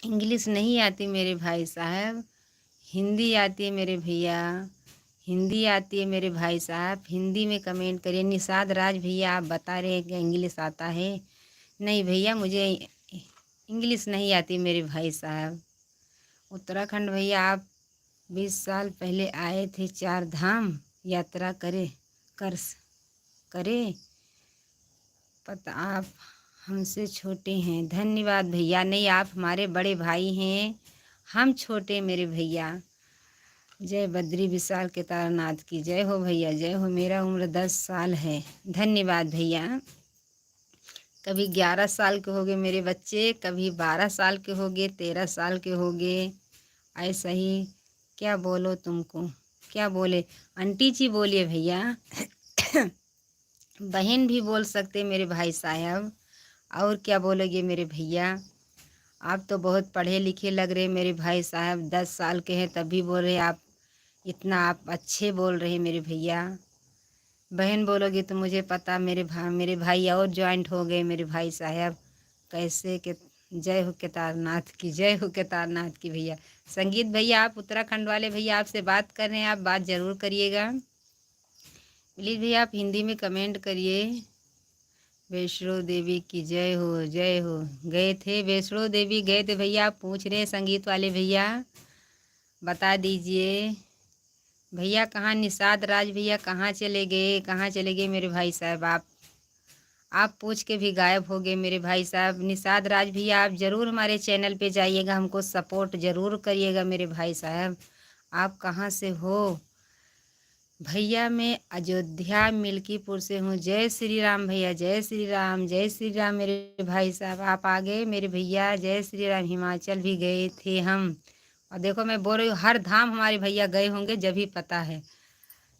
इंग्लिश नहीं आती मेरे भाई साहब, हिंदी आती है मेरे भैया, हिंदी आती है मेरे भाई साहब। हिंदी में कमेंट करिए। निषाद राज भैया आप बता रहे हैं कि इंग्लिश आता है। नहीं भैया मुझे इंग्लिश नहीं आती मेरे भाई साहब। उत्तराखंड भैया आप 20 साल पहले आए थे, 4 धाम यात्रा करे, पता आप हमसे छोटे हैं। धन्यवाद भैया। नहीं आप हमारे बड़े भाई हैं, हम छोटे मेरे भैया। जय बद्री विशाल केदारनाथ की जय हो भैया, जय हो। मेरा उम्र 10 साल है। धन्यवाद भैया। कभी 11 साल के हो गए मेरे बच्चे, कभी 12 साल के हो गए, 13 साल के हो गए, ऐसा ही। क्या बोलो तुमको, क्या बोले? आंटी जी बोलिए भैया। बहन भी बोल सकते मेरे भाई साहब। और क्या बोलोगे मेरे भैया? आप तो बहुत पढ़े लिखे लग रहे मेरे भाई साहब, 10 साल के हैं तब भी बोल रहे आप, इतना आप अच्छे बोल रहे मेरे भैया। बहन बोलोगे तो मुझे पता, मेरे भाई और ज्वाइंट हो गए मेरे भाई साहब। कैसे के जय हो केदारनाथ की, जय हो केदारनाथ की भैया। संगीत भैया आप उत्तराखंड वाले भैया आपसे बात कर रहे हैं, आप बात ज़रूर करिएगा प्लीज़ भैया। आप हिंदी में कमेंट करिए। वैष्णो देवी की जय हो, जय हो। गए थे वैष्णो देवी, गए थे भैया। आप पूछ रहे हैं संगीत वाले भैया, बता दीजिए भैया कहाँ? निषाद राज भैया कहाँ चले गए, कहाँ चले गए मेरे भाई साहब? आप पूछ के भी गायब हो गए मेरे भाई साहब। निषाद राज भैया आप ज़रूर हमारे चैनल पे जाइएगा, हमको सपोर्ट ज़रूर करिएगा मेरे भाई साहब। आप कहाँ से हो? भैया मैं अयोध्या मिल्कीपुर से हूँ। जय श्री राम भैया, जय श्री राम, जय श्री राम मेरे भाई साहब। आप आ गए मेरे भैया, जय श्री राम। हिमाचल भी गए थे हम, और देखो मैं बोल रही हूँ हर धाम हमारे भैया गए होंगे जब भी पता है।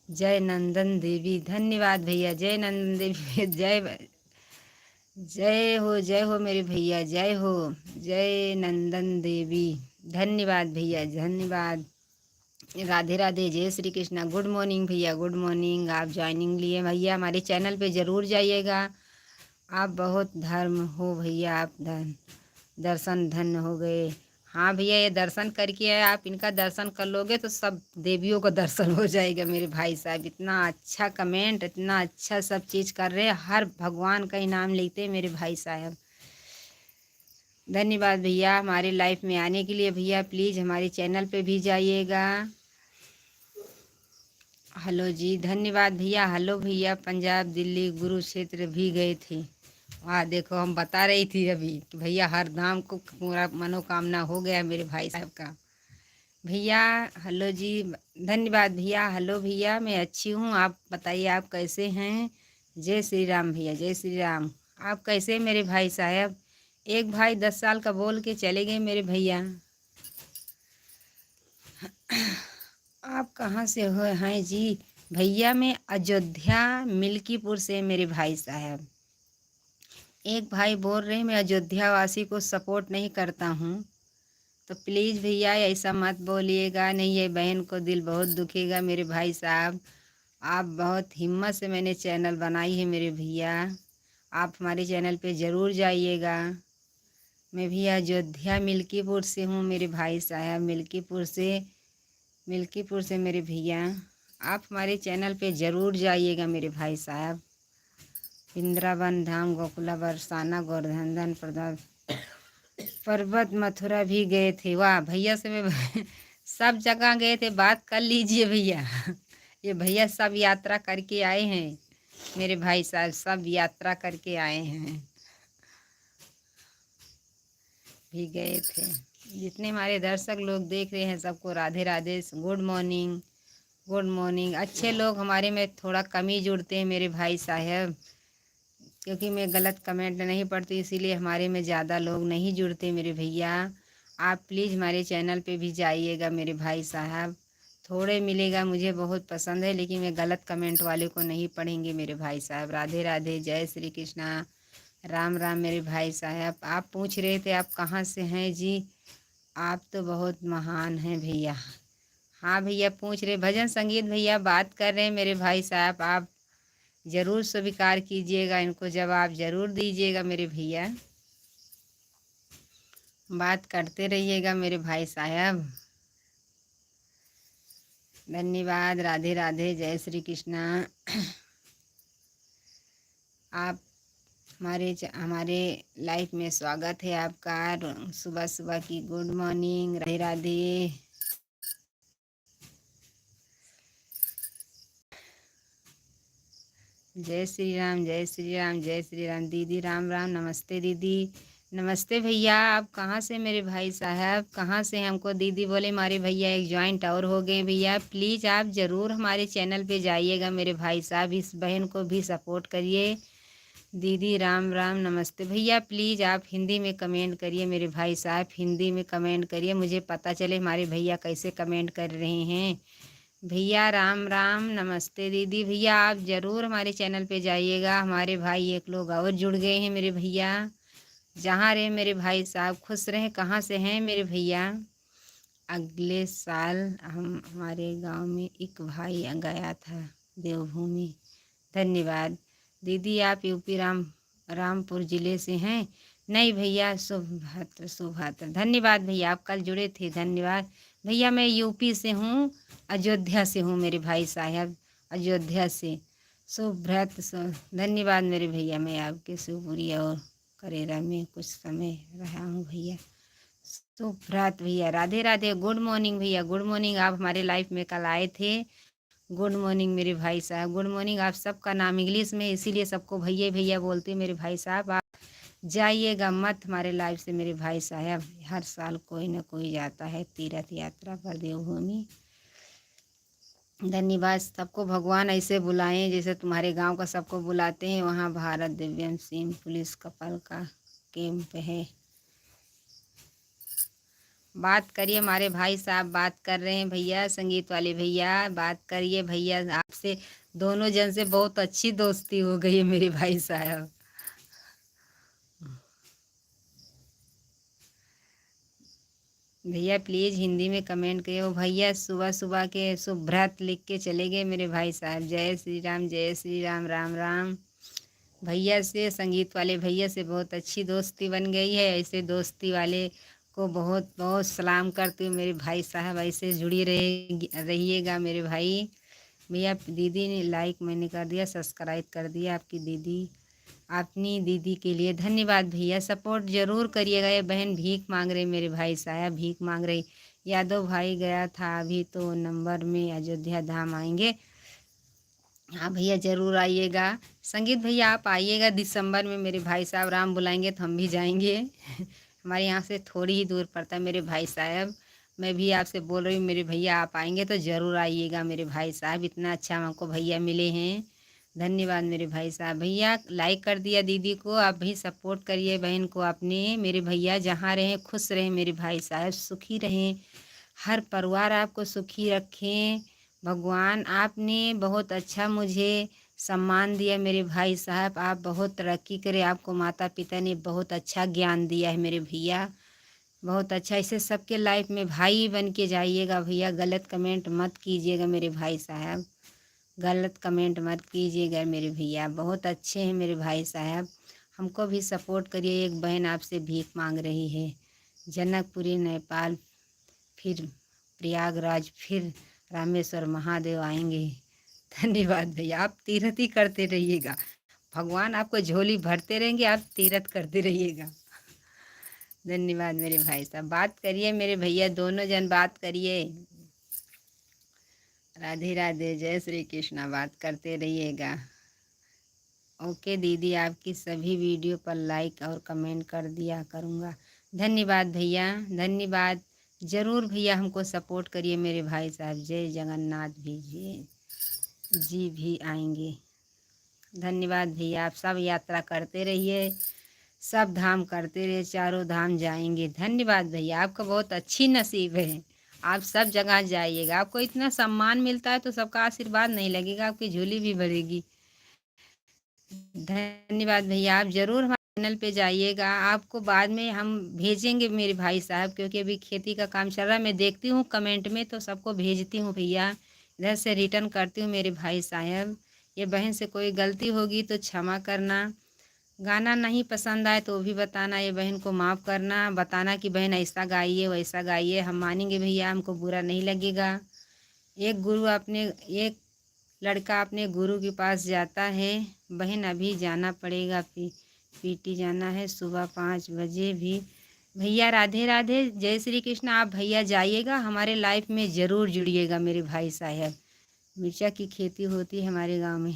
जय नंदन देवी, धन्यवाद भैया। जय नंदन देवी, जय हो मेरे भैया, जय हो। जय नंदन देवी, धन्यवाद भैया, धन्यवाद। राधे राधे, जय श्री कृष्णा। गुड मॉर्निंग भैया, गुड मॉर्निंग। आप ज्वाइनिंग लिए भैया, हमारे चैनल पे ज़रूर जाइएगा। आप बहुत धर्म हो भैया, आप दर्शन धन्य हो गए। हाँ भैया ये दर्शन करके आए, आप इनका दर्शन कर लोगे तो सब देवियों का दर्शन हो जाएगा मेरे भाई साहब। इतना अच्छा कमेंट, इतना अच्छा सब चीज़ कर रहे हैं, हर भगवान का इनाम लेते हैं मेरे भाई साहब। धन्यवाद भैया हमारे लाइफ में आने के लिए। भैया प्लीज़ हमारे चैनल पे भी जाइएगा। हेलो जी, धन्यवाद भैया। हेलो भैया, पंजाब दिल्ली कुरुक्षेत्र भी गए थे। वहाँ देखो हम बता रही थी अभी कि भैया हर धाम को पूरा मनोकामना हो गया मेरे भाई साहब का। भैया हेलो जी, धन्यवाद भैया। हेलो भैया मैं अच्छी हूँ, आप बताइए आप कैसे हैं? जय श्री राम भैया, जय श्री राम। आप कैसे हैं मेरे भाई साहब? एक भाई 10 साल का बोल के चले गए मेरे भैया। आप कहाँ से हो हैं जी? भैया मैं अयोध्या मिल्कीपुर से मेरे भाई साहब। एक भाई बोल रहे हैं मैं अयोध्या वासी को सपोर्ट नहीं करता हूँ, तो प्लीज़ भैया ऐसा मत बोलिएगा। नहीं ये बहन को दिल बहुत दुखेगा मेरे भाई साहब। आप बहुत हिम्मत से मैंने चैनल बनाई है मेरे भैया, आप हमारे चैनल पे ज़रूर जाइएगा। मैं भी अयोध्या मिल्कीपुर से हूँ मेरे भाई साहब, मिल्कीपुर से मिल्कीपुर से मेरे भैया, आप हमारे चैनल पे ज़रूर जाइएगा मेरे भाई साहब। वृंदावन धाम, गोकुला, बरसाना, गोवर्धन पर्वत, मथुरा भी गए थे। वाह भैया से मैं सब जगह गए थे, बात कर लीजिए भैया। ये भैया सब यात्रा करके आए हैं मेरे भाई साहब, सब यात्रा करके आए हैं, भी गए थे। जितने हमारे दर्शक लोग देख रहे हैं सबको Radhe Radhe, good morning, good morning. अच्छे लोग हमारे में थोड़ा कम ही जुड़ते हैं मेरे भाई साहब, क्योंकि मैं गलत कमेंट नहीं पढ़ती, इसीलिए हमारे में ज़्यादा लोग नहीं जुड़ते मेरे भैया। आप प्लीज़ हमारे चैनल पे भी जाइएगा मेरे भाई साहब, थोड़े मिलेगा, मुझे बहुत पसंद है, लेकिन मैं गलत कमेंट वाले को नहीं पढ़ेंगे मेरे भाई साहब। राधे राधे, जय श्री कृष्णा, राम राम मेरे भाई साहब। आप पूछ रहे थे आप कहाँ से हैं जी, आप तो बहुत महान हैं भैया। हाँ भैया पूछ रहे, भजन संगीत भैया बात कर रहे हैं मेरे भाई साहब, आप ज़रूर स्वीकार कीजिएगा, इनको जवाब ज़रूर दीजिएगा मेरे भैया, बात करते रहिएगा मेरे भाई साहब। धन्यवाद, राधे राधे, जय श्री कृष्णा। आप हमारे लाइफ में स्वागत है आपका, सुबह सुबह की गुड मॉर्निंग, राधे राधे। जय श्री राम, जय श्री राम, जय श्री राम। दीदी राम राम, नमस्ते दीदी। नमस्ते भैया, आप कहाँ से मेरे भाई साहब, कहाँ से? हमको दीदी बोले हमारे भैया एक जॉइंट और हो गए भैया। प्लीज़ आप ज़रूर हमारे चैनल पे जाइएगा मेरे भाई साहब, इस बहन को भी सपोर्ट करिए। दीदी राम राम, नमस्ते भैया। प्लीज़ आप हिंदी में कमेंट करिए मेरे भाई साहब, हिंदी में कमेंट करिए, मुझे पता चले हमारे भैया कैसे कमेंट कर रहे हैं। भैया राम राम, नमस्ते दीदी। भैया आप ज़रूर हमारे चैनल पे जाइएगा, हमारे भाई एक लोग और जुड़ गए हैं मेरे भैया। जहाँ रहे मेरे भाई साहब, खुश रहें। कहाँ से हैं मेरे भैया? अगले साल हमारे गांव में एक भाई गया था देवभूमि। धन्यवाद दीदी। आप यूपी रामपुर ज़िले से हैं? नहीं भैया, सुभात्र सुभात्र। धन्यवाद भैया, आप कल जुड़े थे, धन्यवाद भैया। मैं यूपी से हूँ, अयोध्या से हूँ मेरे भाई साहब, अयोध्या से। सुभ्रत धन्यवाद मेरे भैया, मैं आपके शिवपुरी और करेरा में कुछ समय रहा हूँ भैया। सुभ्रत भैया, राधे राधे, गुड मॉर्निंग भैया, गुड मॉर्निंग। आप हमारे लाइफ में कल आए थे, गुड मॉर्निंग मेरे भाई साहब, गुड मॉर्निंग। आप सबका नाम इंग्लिश में, इसीलिए सबको भैया भैया बोलते मेरे भाई साहब। आप जाइएगा मत हमारे लाइफ से मेरे भाई साहब, हर साल कोई ना कोई जाता है तीर्थ यात्रा पर देवभूमि। धन्यवाद। सबको भगवान ऐसे बुलाएं जैसे तुम्हारे गांव का सबको बुलाते हैं। वहाँ भारत दिव्यम सिंह पुलिस कपल का कैंप है। बात करिए हमारे भाई साहब, बात कर रहे हैं भैया, संगीत वाले भैया, बात करिए भैया। आपसे दोनों जन से बहुत अच्छी दोस्ती हो गई है मेरे भाई साहब। भैया प्लीज़ हिंदी में कमेंट करिए। वो भैया सुबह सुबह के सुभ्रत लिख के चले गए मेरे भाई साहब। जय श्री राम, जय श्री राम, राम राम। भैया से, संगीत वाले भैया से बहुत अच्छी दोस्ती बन गई है। ऐसे दोस्ती वाले को बहुत बहुत सलाम करती हूँ मेरे भाई साहब, ऐसे जुड़ी रहिएगा मेरे भाई। भैया दीदी ने लाइक मैंने कर दिया, सब्सक्राइब कर दिया आपकी दीदी, अपनी दीदी के लिए धन्यवाद भैया। सपोर्ट ज़रूर करिएगा। ये बहन भीख मांग रही मेरे भाई साहब, भीख मांग रही। यादव भाई गया था अभी तो नंबर में, अयोध्या धाम आएंगे। हाँ भैया ज़रूर आइएगा। संगीत भैया आप आइएगा दिसंबर में मेरे भाई साहब, राम बुलाएंगे तो हम भी जाएंगे। हमारे यहाँ से थोड़ी ही दूर पड़ता है मेरे भाई साहब। मैं भी आपसे बोल रही हूँ मेरे भैया, आप आएंगे तो ज़रूर आइएगा मेरे भाई साहब, इतना अच्छा हमको भैया मिले हैं। धन्यवाद मेरे भाई साहब। भैया लाइक कर दिया दीदी को, आप भी सपोर्ट करिए बहन को अपने। मेरे भैया जहाँ रहें खुश रहें मेरे भाई साहब, सुखी रहें, हर परिवार आपको सुखी रखें भगवान। आपने बहुत अच्छा मुझे सम्मान दिया मेरे भाई साहब, आप बहुत तरक्की करें, आपको माता पिता ने बहुत अच्छा ज्ञान दिया है मेरे भैया, बहुत अच्छा। ऐसे सबके लाइफ में भाई बन के जाइएगा भैया। गलत कमेंट मत कीजिएगा मेरे भाई साहब, गलत कमेंट मत कीजिएगा मेरे भैया, बहुत अच्छे हैं मेरे भाई साहब। हमको भी सपोर्ट करिए। एक बहन आपसे भीख मांग रही है, जनकपुरी नेपाल, फिर प्रयागराज फिर रामेश्वर महादेव आएंगे। धन्यवाद भैया, आप तीर्थ ही करते रहिएगा, भगवान आपको झोली भरते रहेंगे, आप तीर्थ करते रहिएगा। धन्यवाद मेरे भाई साहब, बात करिए मेरे भैया, दोनों जन बात करिए। राधे राधे, जय श्री कृष्णा, बात करते रहिएगा। ओके दीदी, आपकी सभी वीडियो पर लाइक और कमेंट कर दिया करूँगा। धन्यवाद भैया, धन्यवाद। ज़रूर भैया हमको सपोर्ट करिए मेरे भाई साहब। जय जगन्नाथ भी जी भी आएंगे। धन्यवाद भैया, आप सब यात्रा करते रहिए, सब धाम करते रहिए, चारों धाम जाएंगे। धन्यवाद भैया, आपका बहुत अच्छी नसीब है, आप सब जगह जाइएगा। आपको इतना सम्मान मिलता है तो सबका आशीर्वाद नहीं लगेगा, आपकी झोली भी भरेगी। धन्यवाद भैया, आप ज़रूर हमारे चैनल पे जाइएगा, आपको बाद में हम भेजेंगे मेरे भाई साहब, क्योंकि अभी खेती का काम चल रहा है। मैं देखती हूँ कमेंट में तो सबको भेजती हूँ भैया, इधर से रिटर्न करती हूँ मेरे भाई साहब। ये बहन से कोई गलती होगी तो क्षमा करना, गाना नहीं पसंद आए तो भी बताना, ये बहन को माफ़ करना, बताना कि बहन ऐसा गाइए वैसा गाइए, हम मानेंगे भैया, हमको बुरा नहीं लगेगा। एक लड़का अपने गुरु के पास जाता है, बहन अभी जाना पड़ेगा, पीटी जाना है सुबह 5 बजे भी। भैया राधे राधे, जय श्री कृष्ण। आप भैया जाइएगा, हमारे लाइफ में ज़रूर जुड़िएगा मेरे भाई साहब। मिर्चा की खेती होती है हमारे गांव में।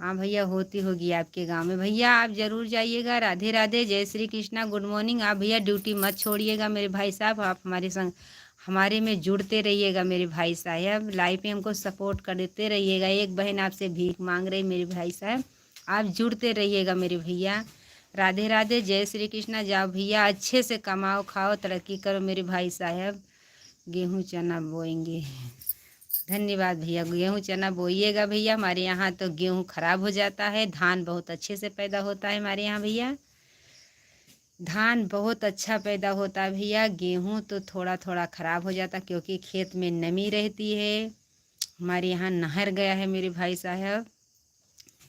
हाँ भैया, होती होगी आपके गांव में। भैया आप ज़रूर जाइएगा। राधे राधे, जय श्री कृष्णा, गुड मॉर्निंग। आप भैया ड्यूटी मत छोड़िएगा मेरे भाई साहब, आप हमारे संग हमारे में जुड़ते रहिएगा मेरे भाई साहब, लाइफ में हमको सपोर्ट करते रहिएगा। एक बहन आपसे भीख मांग रही मेरे भाई साहब, आप जुड़ते रहिएगा मेरे भैया। राधे राधे, जय श्री कृष्णा। जाओ भैया, अच्छे से कमाओ खाओ, तरक्की करो मेरे भाई साहब। गेहूँ चना बोएंगे। धन्यवाद भैया, गेहूँ चना बोइएगा भैया, हमारे यहाँ तो गेहूँ खराब हो जाता है, धान बहुत अच्छे से पैदा होता है हमारे यहाँ भैया, धान बहुत अच्छा पैदा होता है भैया। गेहूँ तो थोड़ा थोड़ा ख़राब हो जाता क्योंकि खेत में नमी रहती है, हमारे यहाँ नहर गया है मेरे भाई साहब,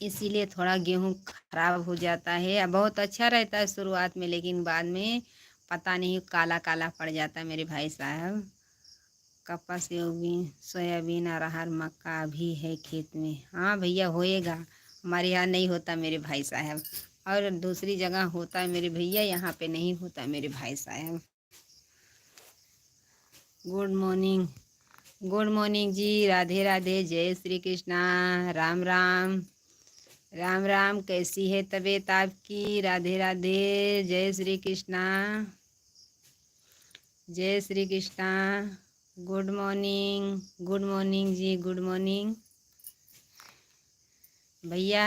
इसीलिए थोड़ा गेहूँ ख़राब हो जाता है। अब बहुत अच्छा रहता है शुरुआत में, लेकिन बाद में पता नहीं काला काला पड़ जाता है मेरे भाई साहब। कपास सोयाबीन अरहर मक्का भी है खेत में। हाँ भैया होएगा, हमारे यहाँ नहीं होता मेरे भाई साहब, और दूसरी जगह होता है मेरे भैया, यहाँ पे नहीं होता मेरे भाई साहब। गुड मॉर्निंग, गुड मॉर्निंग जी, राधे राधे, जय श्री कृष्णा, राम राम, राम राम। कैसी है तबीयत आपकी? राधे राधे, जय श्री कृष्णा, जय Shri Krishna. Good morning, good morning ji, good morning भैया।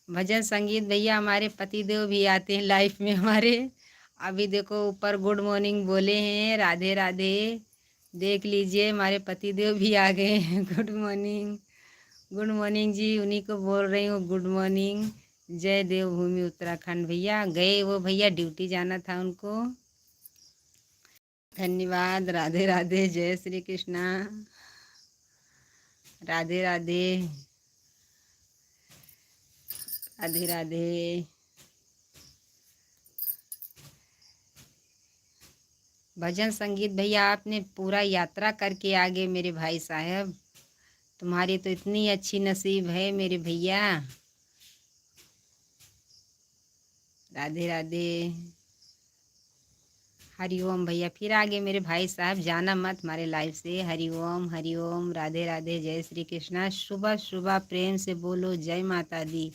भजन संगीत भैया, हमारे पतिदेव भी आते हैं लाइफ में हमारे। अभी देखो ऊपर गुड मॉर्निंग बोले हैं, राधे राधे, देख लीजिए हमारे पतिदेव भी आ गए हैं। गुड मॉर्निंग, गुड मॉर्निंग जी, उन्हीं को बोल रही हूँ गुड मॉर्निंग। जय देवभूमि उत्तराखंड भैया, गए वो भैया, ड्यूटी जाना था उनको। धन्यवाद, राधे राधे, जय श्री कृष्णा, राधे राधे, राधे राधे। भजन संगीत भैया, आपने पूरा यात्रा करके आ गए मेरे भाई साहब, तुम्हारी तो इतनी अच्छी नसीब है मेरे भैया। राधे राधे, हरिओम भैया, फिर आगे मेरे भाई साहब, जाना मत हमारे लाइफ से। हरिओम हरिओम, राधे राधे, जय श्री कृष्णा। सुबह सुबह प्रेम से बोलो जय माता दी,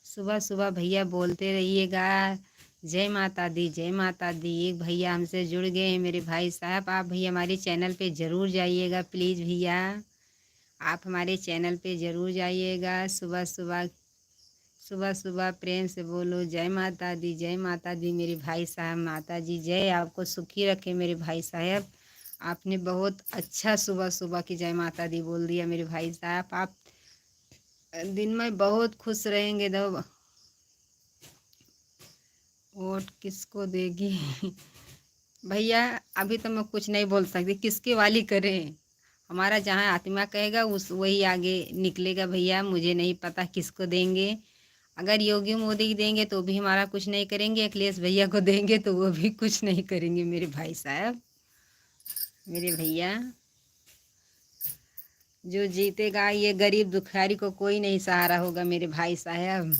सुबह सुबह भैया बोलते रहिएगा जय माता दी, जय माता दी। एक भैया हमसे जुड़ गए हैं मेरे भाई साहब, आप भैया हमारे चैनल पे ज़रूर जाइएगा प्लीज़ भैया, आप हमारे चैनल पे ज़रूर जाइएगा। सुबह सुबह सुबह सुबह प्रेम से बोलो जय माता दी, जय माता दी मेरे भाई साहब। माता जी जय आपको सुखी रखे मेरे भाई साहब, आपने बहुत अच्छा सुबह सुबह की जय माता दी बोल दिया मेरे भाई साहब। आप दिन में बहुत खुश रहेंगे। दो वोट किसको देगी? भैया अभी तो मैं कुछ नहीं बोल सकती, किसके वाली करें, हमारा जहाँ आत्मा कहेगा उस वही आगे निकलेगा भैया, मुझे नहीं पता किसको देंगे। अगर योगी मोदी देंगे तो भी हमारा कुछ नहीं करेंगे, अखिलेश भैया को देंगे तो वो भी कुछ नहीं करेंगे मेरे भाई साहब। मेरे भैया। जो जीतेगा ये गरीब दुखियारी को कोई नहीं सहारा होगा मेरे भाई साहब,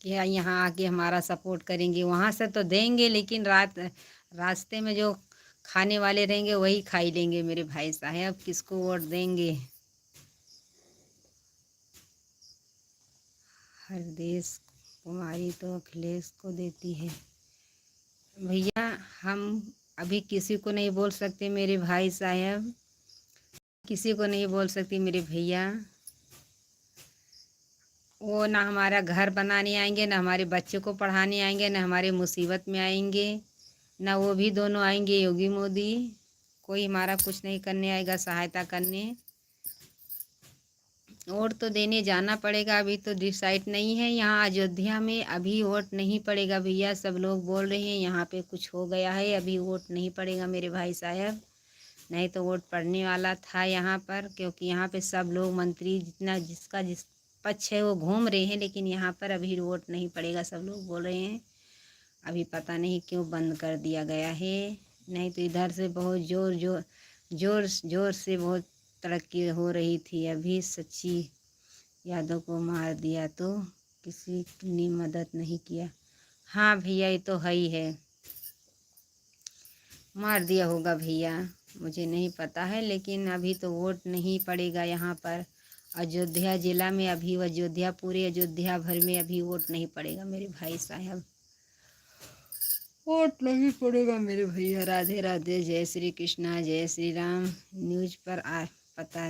कि यहाँ आके हमारा सपोर्ट करेंगे। वहाँ से तो देंगे लेकिन रास्ते में जो खाने वाले रहेंगे वही खाई लेंगे मेरे भाई साहब। किसको वोट देंगे? हरदेश कुमारी तो अखिलेश को देती है। भैया हम अभी किसी को नहीं बोल सकते मेरे भाई साहब, किसी को नहीं बोल सकती मेरे भैया। वो ना हमारा घर बनाने आएंगे, ना हमारे बच्चे को पढ़ाने आएंगे, ना हमारे मुसीबत में आएंगे, ना वो भी दोनों आएंगे योगी मोदी। कोई हमारा कुछ नहीं करने आएगा, सहायता करने। वोट तो देने जाना पड़ेगा, अभी तो डिसाइड नहीं है। यहाँ अयोध्या में अभी वोट नहीं पड़ेगा भैया। सब लोग बोल रहे हैं यहाँ पे कुछ हो गया है, अभी वोट नहीं पड़ेगा मेरे भाई साहब। नहीं तो वोट पड़ने वाला था यहाँ पर, क्योंकि यहाँ पे सब लोग मंत्री जितना जिसका जिस पक्ष है वो घूम रहे हैं, लेकिन यहाँ पर अभी वोट नहीं पड़ेगा सब लोग बोल रहे हैं। अभी पता नहीं क्यों बंद कर दिया गया है, नहीं तो इधर से बहुत जोर जोर से बहुत तरक्की हो रही थी। अभी सच्ची यादव को मार दिया तो किसी ने मदद नहीं किया। हाँ भैया ये तो है ही है, मार दिया होगा भैया, मुझे नहीं पता है। लेकिन अभी तो वोट नहीं पड़ेगा यहाँ पर अयोध्या जिला में। अभी अयोध्या पूरे अयोध्या भर में अभी वोट नहीं पड़ेगा मेरे भाई साहब, वोट नहीं पड़ेगा मेरे भैया। राधे राधे, जय श्री कृष्णा, जय श्री राम। न्यूज पर पता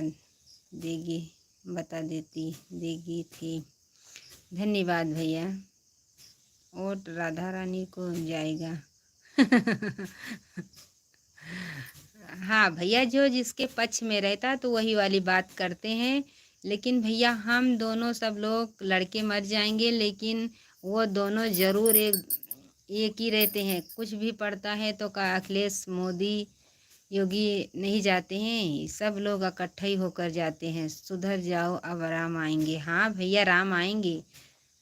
देगी, बता देगी थी। धन्यवाद भैया। वोट राधा रानी को जाएगा। हाँ भैया, जो जिसके पक्ष में रहता तो वही वाली बात करते हैं। लेकिन भैया हम दोनों सब लोग लड़के मर जाएंगे, लेकिन वो दोनों जरूर एक ही रहते हैं। कुछ भी पड़ता है तो का अखिलेश मोदी योगी नहीं जाते हैं, सब लोग इकट्ठे ही होकर जाते हैं। सुधर जाओ अब राम आएंगे। हाँ भैया राम आएंगे,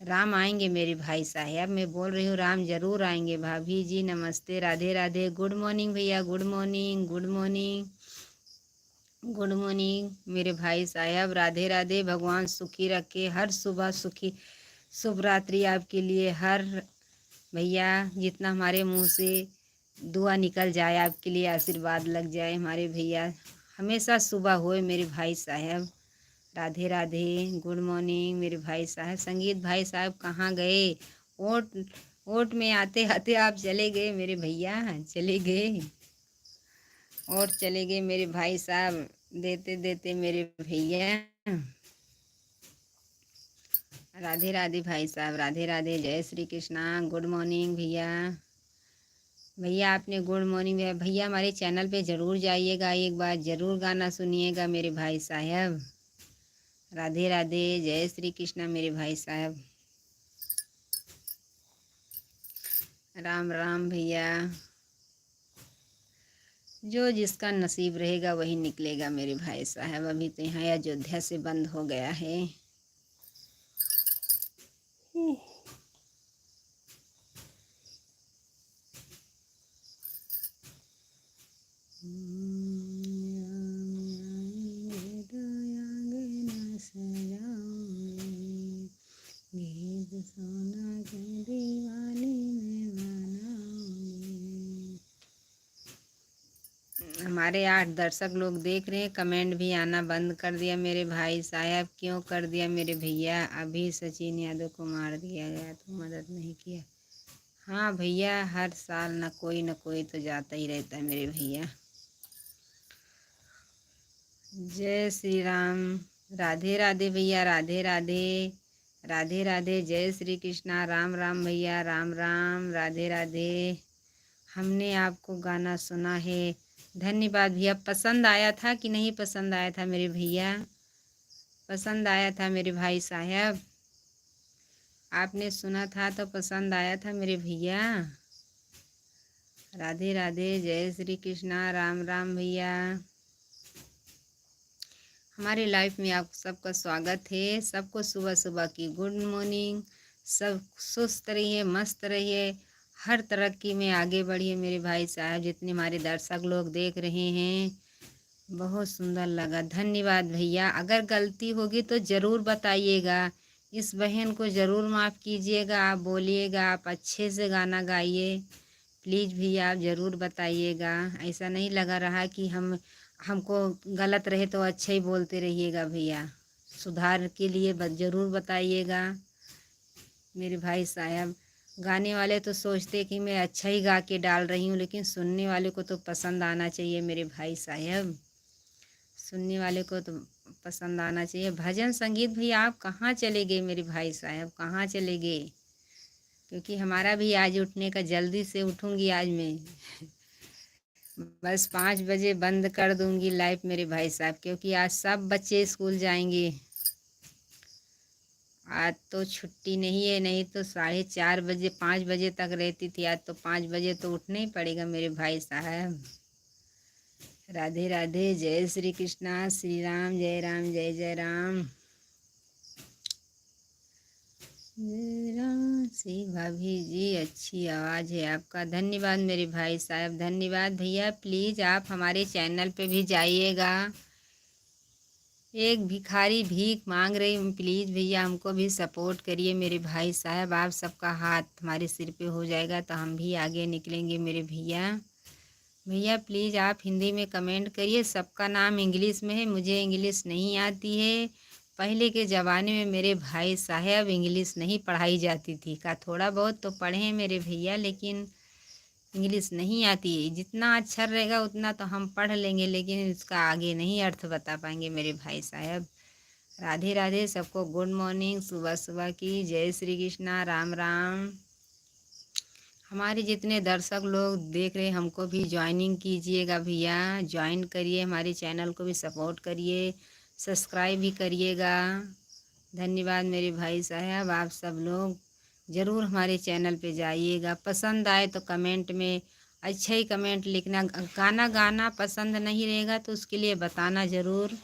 राम आएंगे मेरे भाई साहब, मैं बोल रही हूँ राम जरूर आएंगे। भाभी जी नमस्ते, राधे राधे, गुड मॉर्निंग भैया, good morning, good morning, good morning मेरे भाई साहब। राधे राधे, भगवान सुखी रखे, हर सुबह सुखी शुभ रात्रि आपके लिए। हर भैया जितना हमारे मुंह से दुआ निकल जाए आपके लिए, आशीर्वाद लग जाए हमारे भैया, हमेशा सुबह होए मेरे भाई साहब। राधे राधे, गुड मॉर्निंग मेरे भाई साहब। संगीत भाई साहब कहाँ गए? वोट वोट में आते आते आप चले गए मेरे भैया, चले गए और चले गए मेरे भाई साहब, देते देते मेरे भैया। राधे राधे भाई साहब, राधे राधे, जय श्री कृष्णा, गुड मॉर्निंग भैया। भैया आपने गुड मॉर्निंग भैया, भैया हमारे चैनल पे ज़रूर जाइएगा, एक बार ज़रूर गाना सुनिएगा मेरे भाई साहब। राधे राधे, जय श्री कृष्णा मेरे भाई साहब। राम राम भैया, जो जिसका नसीब रहेगा वही निकलेगा मेरे भाई साहब। अभी तो यहाँ अयोध्या से बंद हो गया है। सोना के दीवानी में हमारे 8 दर्शक लोग देख रहे हैं, कमेंट भी आना बंद कर दिया मेरे भाई साहब। क्यों कर दिया मेरे भैया? अभी सचिन यादव को मार दिया गया तो मदद नहीं किया। हाँ भैया, हर साल न कोई तो जाता ही रहता है मेरे भैया। जय श्री राम, राधे राधे भैया, राधे राधे, राधे राधे, जय श्री कृष्णा, राम राम भैया, राम राम, राधे राधे। हमने आपको गाना सुना है, धन्यवाद भैया। पसंद आया था कि नहीं पसंद आया था मेरे भैया? पसंद आया था मेरे भाई साहब, आपने सुना था तो पसंद आया था मेरे भैया। राधे राधे, जय श्री कृष्णा, राम राम भैया। हमारे लाइफ में आप सबका स्वागत है। सबको सुबह सुबह की गुड मॉर्निंग। सब सुस्त रहिए, मस्त रहिए, हर तरक्की में आगे बढ़िए मेरे भाई साहब। जितने हमारे दर्शक लोग देख रहे हैं, बहुत सुंदर लगा, धन्यवाद भैया। अगर गलती होगी तो ज़रूर बताइएगा, इस बहन को ज़रूर माफ़ कीजिएगा। आप बोलिएगा, आप अच्छे से गाना गाइए प्लीज़ भैया, आप ज़रूर बताइएगा। ऐसा नहीं लगा रहा कि हमको गलत रहे तो अच्छा ही बोलते रहिएगा भैया। सुधार के लिए ज़रूर बताइएगा मेरे भाई साहब। गाने वाले तो सोचते कि मैं अच्छा ही गा के डाल रही हूँ, लेकिन सुनने वाले को तो पसंद आना चाहिए मेरे भाई साहब। सुनने वाले को तो पसंद आना चाहिए। भजन संगीत भी आप कहाँ चले गए मेरे भाई साहब, कहाँ चले गए? क्योंकि हमारा भी आज उठने का, जल्दी से उठूँगी आज मैं। बस 5 बजे बंद कर दूँगी लाइव मेरे भाई साहब, क्योंकि आज सब बच्चे स्कूल जाएंगे। आज तो छुट्टी नहीं है, नहीं तो 4:30 बजे 5 बजे तक रहती थी। आज तो 5 बजे तो उठना ही पड़ेगा मेरे भाई साहब। राधे राधे, जय श्री कृष्णा, श्री राम, जय राम, जय जय राम। जय राम। सी भाभी जी, अच्छी आवाज़ है आपका, धन्यवाद मेरे भाई साहब, धन्यवाद भैया। प्लीज़ आप हमारे चैनल पे भी जाइएगा। एक भिखारी भीख मांग रही हूँ, प्लीज़ भैया हमको भी सपोर्ट करिए मेरे भाई साहब। आप सबका हाथ हमारे सिर पे हो जाएगा तो हम भी आगे निकलेंगे मेरे भैया। भैया प्लीज़ आप हिंदी में कमेंट करिए। सबका नाम इंग्लिश में है, मुझे इंग्लिश नहीं आती है। पहले के ज़माने में मेरे भाई साहब इंग्लिश नहीं पढ़ाई जाती थी, का थोड़ा बहुत तो पढ़े हैं मेरे भैया, लेकिन इंग्लिश नहीं आती है। जितना अक्षर रहेगा उतना तो हम पढ़ लेंगे, लेकिन इसका आगे नहीं अर्थ बता पाएंगे मेरे भाई साहब। राधे राधे, सबको गुड मॉर्निंग, सुबह सुबह की जय श्री कृष्णा, राम राम। हमारे जितने दर्शक लोग देख रहे हैं, हमको भी ज्वाइनिंग कीजिएगा भैया, ज्वाइन करिए, हमारे चैनल को भी सपोर्ट करिए, सब्सक्राइब भी करिएगा। धन्यवाद मेरे भाई साहब। आप सब लोग ज़रूर हमारे चैनल पे जाइएगा। पसंद आए तो कमेंट में अच्छा ही कमेंट लिखना। गाना गाना पसंद नहीं रहेगा तो उसके लिए बताना ज़रूर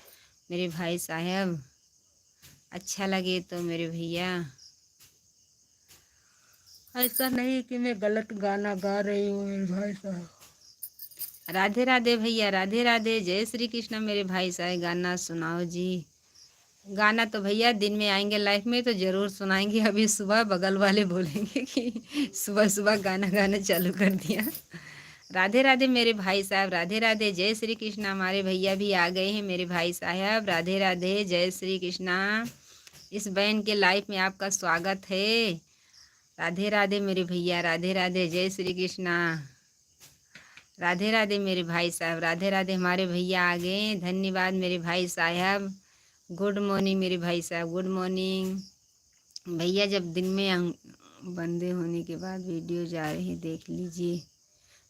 मेरे भाई साहब। अच्छा लगे तो मेरे भैया, ऐसा नहीं कि मैं गलत गाना गा रही हूँ मेरे भाई साहब। राधे राधे भैया, राधे राधे, जय श्री कृष्ण मेरे भाई साहब। गाना सुनाओ जी। गाना तो भैया दिन में आएंगे लाइफ में तो ज़रूर सुनाएंगे। अभी सुबह बगल वाले बोलेंगे कि सुबह सुबह गाना गाना चालू कर दिया। राधे राधे मेरे भाई साहब, राधे राधे, जय श्री कृष्ण। हमारे भैया भी आ गए हैं मेरे भाई साहब। राधे राधे, जय श्री कृष्णा। इस बहन के लाइफ में आपका स्वागत है। राधे राधे मेरे भैया, राधे राधे, जय श्री कृष्णा। राधे राधे मेरे भाई साहब, राधे राधे। हमारे भैया आ गए, धन्यवाद मेरे भाई साहब। गुड मॉर्निंग मेरे भाई साहब, गुड मॉर्निंग भैया। जब दिन में बंदे होने के बाद वीडियो जा रहे हैं, देख लीजिए।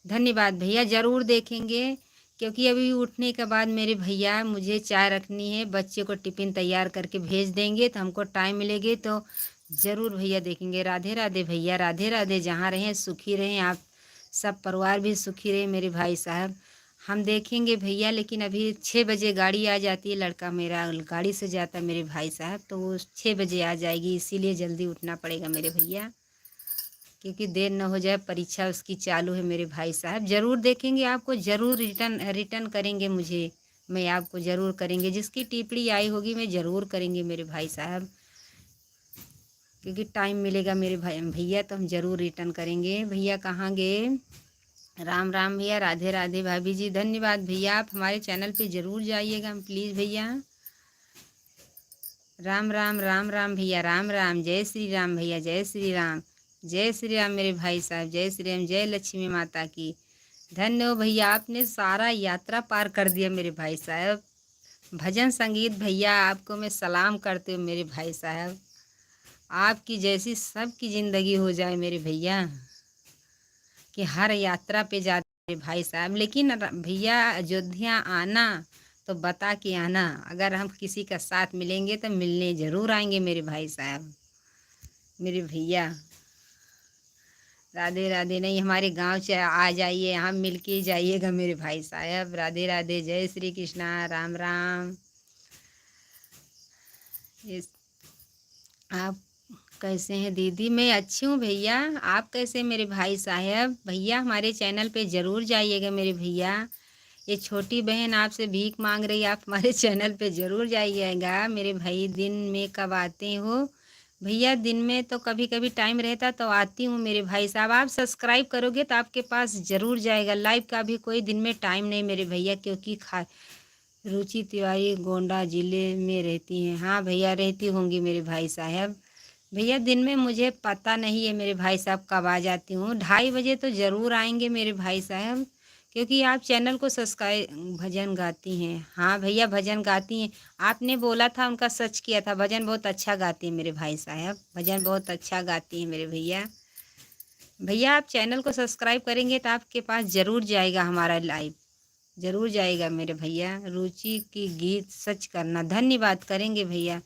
धन्यवाद भैया, ज़रूर देखेंगे। क्योंकि अभी उठने के बाद मेरे भैया मुझे चाय रखनी है, बच्चे को टिफ़िन तैयार करके भेज देंगे, तो हमको टाइम मिलेगी तो ज़रूर भैया देखेंगे। राधे राधे भैया, राधे राधे। जहाँ रहें सुखी रहें, आप सब परिवार भी सुखी रहे मेरे भाई साहब। हम देखेंगे भैया, लेकिन अभी 6 बजे गाड़ी आ जाती है, लड़का मेरा गाड़ी से जाता है मेरे भाई साहब, तो वो 6 बजे आ जाएगी, इसीलिए जल्दी उठना पड़ेगा मेरे भैया, क्योंकि देर न हो जाए। परीक्षा उसकी चालू है मेरे भाई साहब। ज़रूर देखेंगे, आपको ज़रूर रिटर्न करेंगे मुझे, मैं आपको ज़रूर करेंगे। जिसकी टिप्पणी आई होगी मैं ज़रूर करेंगे मेरे भाई साहब, क्योंकि टाइम मिलेगा मेरे भाई भैया तो हम ज़रूर रिटर्न करेंगे। भैया कहाँ गए? राम राम भैया, राधे राधे भाभी जी, धन्यवाद भैया। आप हमारे चैनल पे ज़रूर जाइएगा प्लीज़ भैया। राम राम, राम राम भैया, राम राम, जय श्री राम भैया, जय श्री राम, जय श्री राम मेरे भाई साहब, जय श्री राम, जय लक्ष्मी माता की। धन्य हो भैया, आपने सारा यात्रा पार कर दिया मेरे भाई साहब। भजन संगीत भैया, आपको मैं सलाम करती हूँ मेरे भाई साहब। आपकी जैसी सबकी ज़िंदगी हो जाए मेरे भैया, कि हर यात्रा पे जाते मेरे भाई साहब। लेकिन भैया अयोध्या आना तो बता के आना, अगर हम किसी का साथ मिलेंगे तो मिलने ज़रूर आएंगे मेरे भाई साहब, मेरे भैया। राधे राधे, नहीं हमारे गांव से आ जाइए, हम मिल के जाइएगा मेरे भाई साहब। राधे राधे, जय श्री कृष्णा, राम राम। इस आप कैसे हैं दीदी? मैं अच्छी हूँ भैया। आप कैसे हैं मेरे भाई साहब? भैया हमारे चैनल पे ज़रूर जाइएगा मेरे भैया। ये छोटी बहन आपसे भीख मांग रही है, आप हमारे चैनल पे ज़रूर जाइएगा मेरे भाई। दिन में कब आते हो? भैया दिन में तो कभी कभी टाइम रहता तो आती हूँ मेरे भाई साहब। आप सब्सक्राइब करोगे तो आपके पास ज़रूर जाएगा। लाइव का भी कोई दिन में टाइम नहीं मेरे भैया, क्योंकि रुचि तिवारी गोंडा ज़िले में रहती हैं। हाँ भैया रहती होंगी मेरे भाई साहब। भैया दिन में मुझे पता नहीं है मेरे भाई साहब कब आ जाती हूँ। 2:30 बजे तो ज़रूर आएंगे मेरे भाई साहब, क्योंकि आप चैनल को सब्सक्राइब। भजन गाती हैं? हाँ भैया भजन गाती हैं। आपने बोला था, उनका सच किया था। भजन बहुत अच्छा गाती हैं मेरे भाई साहब, भजन बहुत अच्छा गाती हैं मेरे भैया। भैया आप चैनल को सब्सक्राइब करेंगे तो आपके पास ज़रूर जाएगा हमारा लाइव, ज़रूर जाएगा मेरे भैया। रुचि की गीत सच करना, धन्यवाद करेंगे भैया।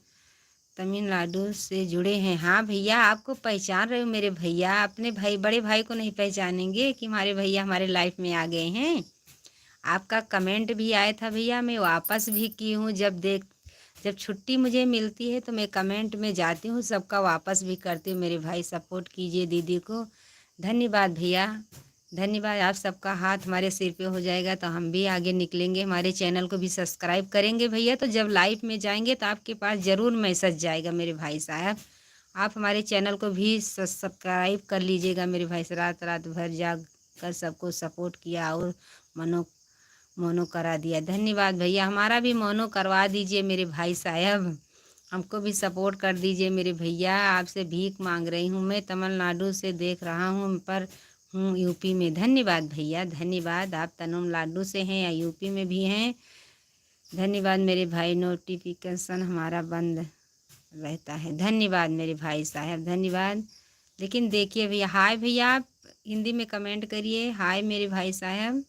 तमिलनाडु से जुड़े हैं? हाँ भैया आपको पहचान रहे हो मेरे भैया। अपने भाई बड़े भाई को नहीं पहचानेंगे कि हमारे भैया हमारे लाइफ में आ गए हैं? आपका कमेंट भी आया था भैया, मैं वापस भी की हूँ। जब छुट्टी मुझे मिलती है तो मैं कमेंट में जाती हूँ, सबका वापस भी करती हूँ मेरे भाई। सपोर्ट कीजिए दीदी को। धन्यवाद भैया, धन्यवाद। आप सबका हाथ हमारे सिर पे हो जाएगा तो हम भी आगे निकलेंगे। हमारे चैनल को भी सब्सक्राइब करेंगे भैया, तो जब लाइव में जाएंगे तो आपके पास ज़रूर मैसेज जाएगा मेरे भाई साहब। आप हमारे चैनल को भी सब्सक्राइब कर लीजिएगा मेरे भाई से। रात रात भर जाग कर सबको सपोर्ट किया और मनो मोनो करा दिया। धन्यवाद भैया, हमारा भी मोनो करवा दीजिए मेरे भाई साहब। हमको भी सपोर्ट कर दीजिए मेरे भैया। आपसे भीख मांग रही हूँ। मैं तमिलनाडु से देख रहा हूँ पर हूँ यूपी में। धन्यवाद भैया, धन्यवाद। आप तमिलनाडु से हैं या यूपी में भी हैं? धन्यवाद मेरे भाई। नोटिफिकेशन हमारा बंद रहता है। धन्यवाद मेरे भाई साहब, धन्यवाद। लेकिन देखिए भैया, हाय भैया आप हिंदी में कमेंट करिए। हाय मेरे भाई साहब,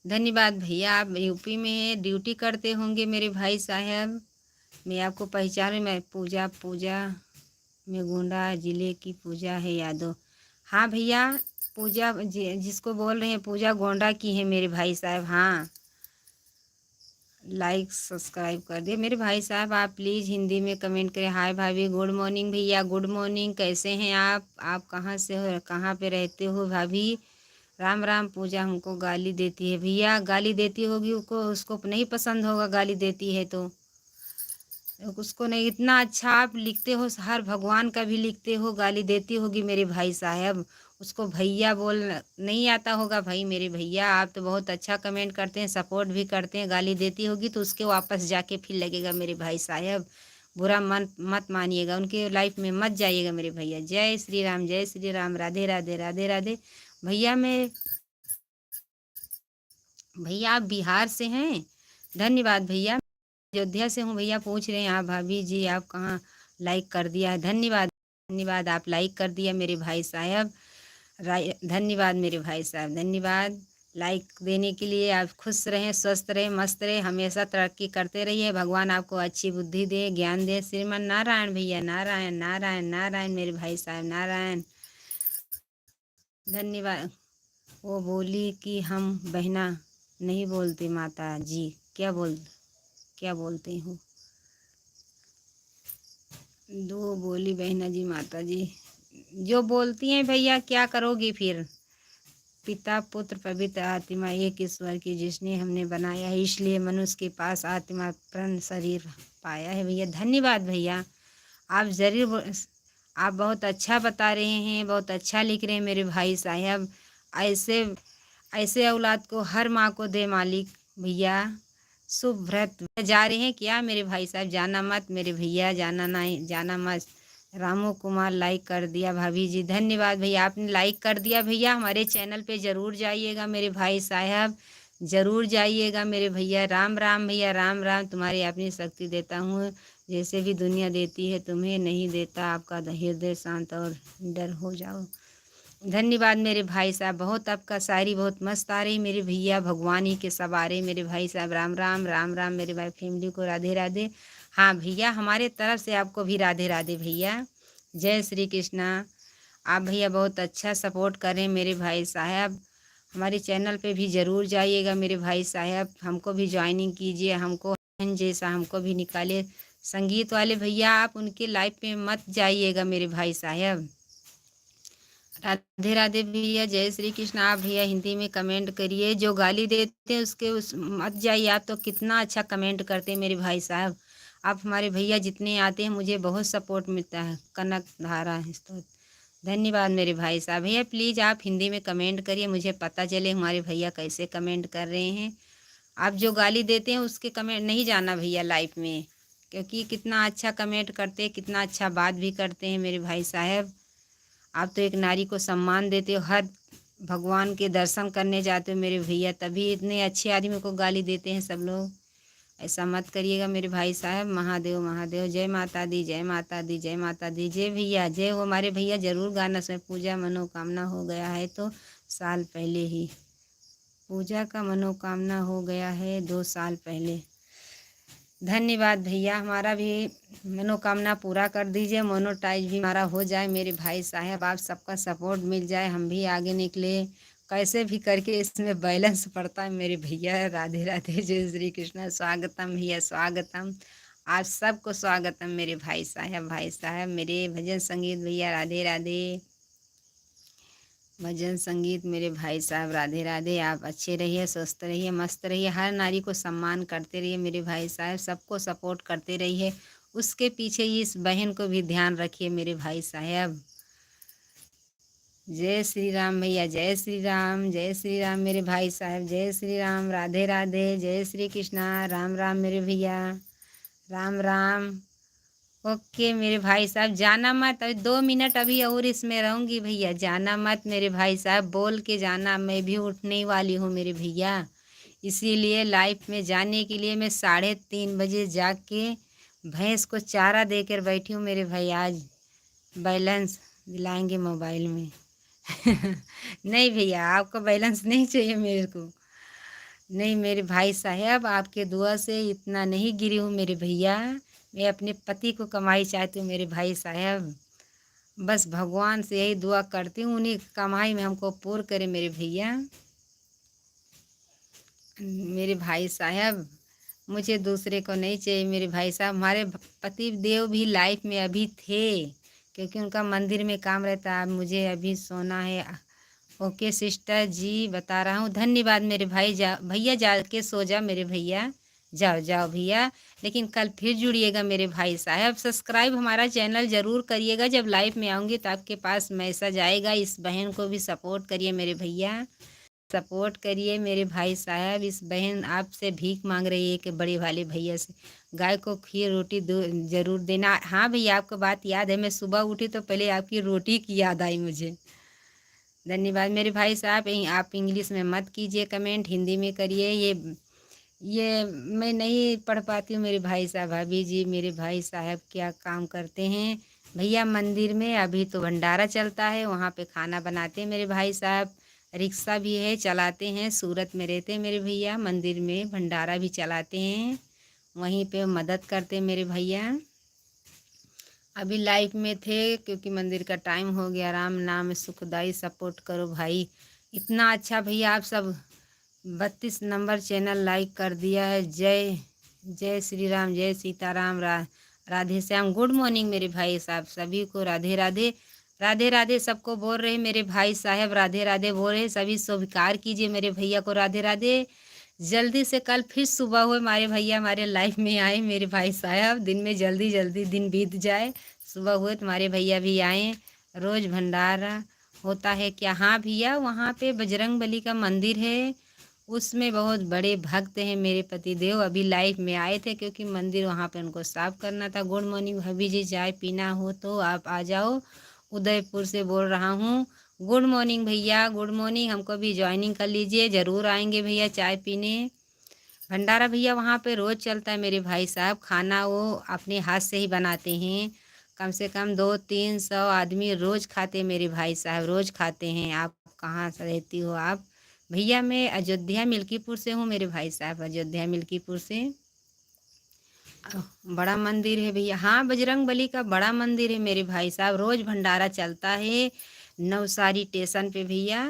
धन्यवाद भैया। आप यूपी में ड्यूटी करते होंगे मेरे भाई साहब। मैं आपको पहचान रही। मैं पूजा पूजा में गोंडा ज़िले की पूजा है यादव। हाँ भैया, पूजा जिसको बोल रहे हैं पूजा गोंडा की है मेरे भाई साहब। हाँ, लाइक सब्सक्राइब कर दिए मेरे भाई साहब। आप प्लीज़ हिंदी में कमेंट करें। हाय भाभी, गुड मॉर्निंग भैया, गुड मॉर्निंग। कैसे हैं आप कहाँ से हो, कहाँ पे रहते हो भाभी? राम राम। पूजा हमको गाली देती है भैया। गाली देती होगी, उसको नहीं पसंद होगा गाली देती है तो। उसको नहीं, इतना अच्छा आप लिखते हो, हर भगवान का भी लिखते हो, गाली देती होगी मेरे भाई साहब। उसको भैया बोल नहीं आता होगा भाई मेरे भैया। आप तो बहुत अच्छा कमेंट करते हैं, सपोर्ट भी करते हैं। गाली देती होगी तो उसके वापस जाके फिर लगेगा मेरे भाई साहब। बुरा मन मत मानिएगा, उनके लाइफ में मत जाइएगा मेरे भैया। जय श्री राम, जय श्री राम। राधे राधे, राधे राधे। भैया भैया आप बिहार से हैं? धन्यवाद भैया। अयोध्या से हूँ भैया। पूछ रहे हैं आप भाभी जी आप कहाँ लाइक कर दिया है? धन्यवाद, धन्यवाद। आप लाइक कर दिया मेरे भाई साहब। धन्यवाद मेरे भाई साहब, धन्यवाद लाइक देने के लिए। आप खुश रहें, स्वस्थ रहें, मस्त रहें, हमेशा तरक्की करते रहिए। भगवान आपको अच्छी बुद्धि दे, ज्ञान दे। श्रीमन नारायण भैया, नारायण नारायण नारायण मेरे भाई साहब, नारायण। धन्यवाद। वो बोली कि हम बहना नहीं बोलते माता जी। क्या बोलते हो? दो बोली बहना जी माता जी जो बोलती हैं भैया, क्या करोगी फिर? पिता पुत्र पवित्र आत्मा एक ईश्वर की, जिसने हमने बनाया है, इसलिए मनुष्य के पास आत्मा प्राण शरीर पाया है भैया। धन्यवाद भैया। आप जरूर, आप बहुत अच्छा बता रहे हैं, बहुत अच्छा लिख रहे हैं मेरे भाई साहब। ऐसे ऐसे औलाद को हर माँ को दे मालिक भैया। शुभ व्रत जा रहे हैं क्या मेरे भाई साहब? जाना मत मेरे भैया, जाना नहीं, जाना मत। रामू कुमार लाइक कर दिया भाभी जी, धन्यवाद भैया। आपने लाइक कर दिया भैया। हमारे चैनल पे ज़रूर जाइएगा मेरे भाई साहब, ज़रूर जाइएगा मेरे भैया। राम राम भैया, राम राम। तुम्हारी अपनी शक्ति देता हूँ, जैसे भी दुनिया देती है तुम्हें नहीं देता। आपका हृदय शांत और डर हो जाओ। धन्यवाद मेरे भाई साहब। बहुत आपका शायरी बहुत मस्त आ रही मेरे भैया। भगवान ही के सब आ रहे मेरे भाई साहब। राम राम, राम राम मेरे भाई। फैमिली को राधे राधे। हाँ भैया, हमारे तरफ से आपको भी राधे राधे भैया। जय श्री कृष्णा। आप भैया बहुत अच्छा सपोर्ट करें मेरे भाई साहब। हमारे चैनल पे भी ज़रूर जाइएगा मेरे भाई साहब। हमको भी ज्वाइनिंग कीजिए, हमको जैसा हमको भी निकाले संगीत वाले भैया आप उनके लाइव पे मत जाइएगा मेरे भाई साहब। राधे राधे भैया, जय श्री कृष्ण। आप भैया हिंदी में कमेंट करिए, जो गाली देते हैं उसके उस मत जाइए। आप तो कितना अच्छा कमेंट करते हैं मेरे भाई साहब। आप हमारे भैया जितने आते हैं मुझे बहुत सपोर्ट मिलता है। कनक धारा है तो धन्यवाद मेरे भाई साहब। भैया प्लीज़ आप हिंदी में कमेंट करिए, मुझे पता चले हमारे भैया कैसे कमेंट कर रहे हैं। आप जो गाली देते हैं उसके कमेंट नहीं जाना भैया लाइव में, क्योंकि कितना अच्छा कमेंट करते हैं, कितना अच्छा बात भी करते हैं मेरे भाई साहब। आप तो एक नारी को सम्मान देते हो, हर भगवान के दर्शन करने जाते हो मेरे भैया, तभी इतने अच्छे आदमी को गाली देते हैं सब लोग। ऐसा मत करिएगा मेरे भाई साहब। महादेव महादेव, जय माता दी, जय माता दी, जय माता दी, जय भैया जय। वो हमारे भैया ज़रूर गाना सुने। पूजा मनोकामना हो गया है तो साल पहले ही, पूजा का मनोकामना हो गया है 2 साल पहले। धन्यवाद भैया, हमारा भी मनोकामना पूरा कर दीजिए, मोनोटाइज भी हमारा हो जाए मेरे भाई साहब। आप सबका सपोर्ट मिल जाए, हम भी आगे निकले कैसे भी करके, इसमें बैलेंस पड़ता है मेरे भैया। राधे राधे, जय श्री कृष्ण। स्वागतम भैया, स्वागतम। आप सबको स्वागतम मेरे भाई साहब। भाई साहब मेरे भजन संगीत भैया, राधे राधे। भजन संगीत मेरे भाई साहब, राधे राधे। आप अच्छे रहिए, स्वस्थ रहिए, मस्त रहिए, हर नारी को सम्मान करते रहिए मेरे भाई साहब। सबको सपोर्ट करते रहिए, उसके पीछे इस बहन को भी ध्यान रखिए मेरे भाई साहब। जय श्री राम भैया, जय श्री राम, जय श्री राम मेरे भाई साहब, जय श्री राम। राधे राधे, जय श्री कृष्णा। राम राम मेरे भैया, राम राम। ओके मेरे भाई साहब, जाना मत। अभी 2 मिनट अभी और इसमें रहूँगी भैया, जाना मत मेरे भाई साहब। बोल के जाना, मैं भी उठने वाली हूँ मेरे भैया। इसीलिए लाइफ में जाने के लिए मैं 3:30 बजे जाग के भैंस को चारा देकर बैठी हूँ मेरे भाई। आज बैलेंस दिलाएंगे मोबाइल में। नहीं भैया, आपका बैलेंस नहीं चाहिए मेरे को। नहीं मेरे भाई साहब, आपके दुआ से इतना नहीं गिरी हूँ मेरे भैया। मैं अपने पति को कमाई चाहती हूँ मेरे भाई साहब। बस भगवान से यही दुआ करती हूँ, उन्हीं कमाई में हमको पूर्ण करे मेरे भैया। मेरे भाई साहब मुझे दूसरे को नहीं चाहिए मेरे भाई साहब। हमारे पति देव भी लाइफ में अभी थे, क्योंकि उनका मंदिर में काम रहता है। मुझे अभी सोना है। ओके सिस्टर जी, बता रहा हूँ। धन्यवाद मेरे भाई। जा भैया, जा के सो जा मेरे भैया, जाओ जाओ भैया। लेकिन कल फिर जुड़िएगा मेरे भाई साहब। सब्सक्राइब हमारा चैनल ज़रूर करिएगा, जब लाइव में आऊँगी तो आपके पास मैसेज आएगा। इस बहन को भी सपोर्ट करिए मेरे भैया, सपोर्ट करिए मेरे भाई साहब। इस बहन आपसे भीख मांग रही है कि बड़े वाले भैया से गाय को खीर रोटी दो ज़रूर देना। हाँ भैया, आपको बात याद है, मैं सुबह उठी तो पहले आपकी रोटी की याद आई मुझे। धन्यवाद मेरे भाई साहब। आप इंग्लिश में मत कीजिए कमेंट, हिंदी में करिए। ये मैं नहीं पढ़ पाती हूँ मेरे भाई साहब। भाभी जी मेरे भाई साहब क्या काम करते हैं भैया? मंदिर में अभी तो भंडारा चलता है, वहाँ पे खाना बनाते हैं मेरे भाई साहब। रिक्शा भी है, चलाते हैं। सूरत में रहते हैं मेरे भैया, मंदिर में भंडारा भी चलाते हैं, वहीं पे मदद करते हैं मेरे भैया। अभी लाइफ में थे, क्योंकि मंदिर का टाइम हो गया। राम नाम सुखदाई, सपोर्ट करो भाई। इतना अच्छा भैया, आप सब 32 नंबर चैनल लाइक कर दिया है। जय जय श्री राम, जय सीताराम। राधे श्याम। गुड मॉर्निंग मेरे भाई साहब, सभी को राधे राधे। राधे राधे सबको बोल रहे मेरे भाई साहब, राधे राधे बोल रहे। सभी स्वीकार कीजिए मेरे भैया को, राधे राधे। जल्दी से कल फिर सुबह हुए हमारे भैया हमारे लाइफ में आए मेरे भाई साहब। दिन में जल्दी जल्दी दिन बीत जाए, सुबह हुए तुम्हारे भैया भी आए। रोज़ भंडारा होता है क्या? हाँ भैया, वहाँ पे बजरंग बली का मंदिर है, उसमें बहुत बड़े भक्त हैं मेरे पति देव। अभी लाइफ में आए थे, क्योंकि मंदिर वहाँ पे उनको साफ करना था। गुड मॉर्निंग भाभी जी, चाय पीना हो तो आप आ जाओ। उदयपुर से बोल रहा हूँ। गुड मॉर्निंग भैया, गुड मॉर्निंग। हमको भी ज्वाइनिंग कर लीजिए, ज़रूर आएंगे भैया चाय पीने। भंडारा भैया वहाँ पे रोज़ चलता है मेरे भाई साहब। खाना वो अपने हाथ से ही बनाते हैं। कम से कम 200-300 आदमी रोज़ खाते हैं मेरे भाई साहब, रोज़ खाते हैं। आप कहाँ से रहती हो आप? भैया मैं अयोध्या मिल्कीपुर से हूँ मेरे भाई साहब, अयोध्या मिल्कीपुर से। बड़ा मंदिर है भैया। हाँ, बजरंग बली का बड़ा मंदिर है मेरे भाई साहब। रोज़ भंडारा चलता है नवसारी स्टेशन पे भैया।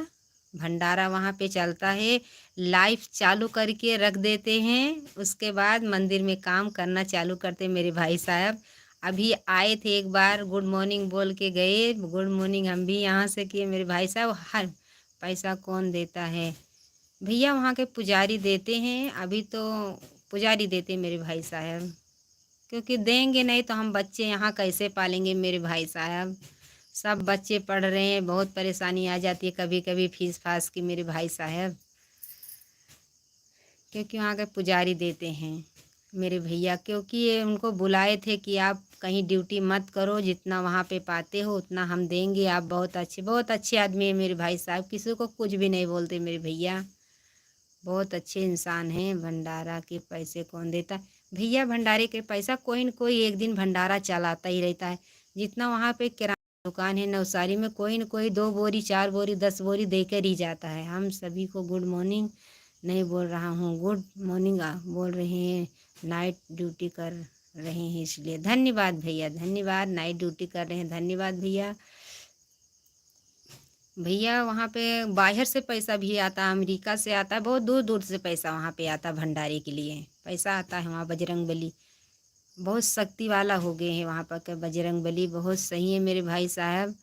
भंडारा वहाँ पे चलता है। लाइव चालू करके रख देते हैं, उसके बाद मंदिर में काम करना चालू करते हैं मेरे भाई साहब। अभी आए थे, एक बार गुड मॉर्निंग बोल के गए, गुड मॉर्निंग हम भी यहाँ से किए मेरे भाई साहब। हर पैसा कौन देता है भैया, वहाँ के पुजारी देते हैं। अभी तो पुजारी देते हैं मेरे भाई साहब, क्योंकि देंगे नहीं तो हम बच्चे यहाँ कैसे पालेंगे मेरे भाई साहब। सब बच्चे पढ़ रहे हैं, बहुत परेशानी आ जाती है कभी कभी फीस फास की मेरे भाई साहब, क्योंकि वहाँ के पुजारी देते हैं मेरे भैया। क्योंकि ये उनको बुलाए थे कि आप कहीं ड्यूटी मत करो, जितना वहाँ पे पाते हो उतना हम देंगे, आप बहुत अच्छे आदमी है मेरे भाई साहब, किसी को कुछ भी नहीं बोलते मेरे भैया, बहुत अच्छे इंसान हैं। भंडारा के पैसे कौन देता है भैया, भंडारे के पैसा कोई न कोई एक दिन भंडारा चलाता ही रहता है। जितना वहाँ पे किराना दुकान है नवसारी में, कोई न कोई 2 बोरी 4 बोरी 10 बोरी देकर ही जाता है। हम सभी को गुड मॉर्निंग नहीं बोल रहा हूँ, गुड मॉर्निंग बोल रहे हैं, नाइट ड्यूटी कर रहे हैं इसलिए। धन्यवाद भैया, धन्यवाद, नाइट ड्यूटी कर रहे हैं, धन्यवाद भैया। भैया वहाँ पे बाहर से पैसा भी आता है, अमेरिका से आता है, बहुत दूर दूर से पैसा वहाँ पे आता है भंडारे के लिए, पैसा आता है वहाँ। बजरंग बली बहुत शक्ति वाला हो गए हैं वहाँ पर के बजरंग बली, बहुत सही है मेरे भाई साहब।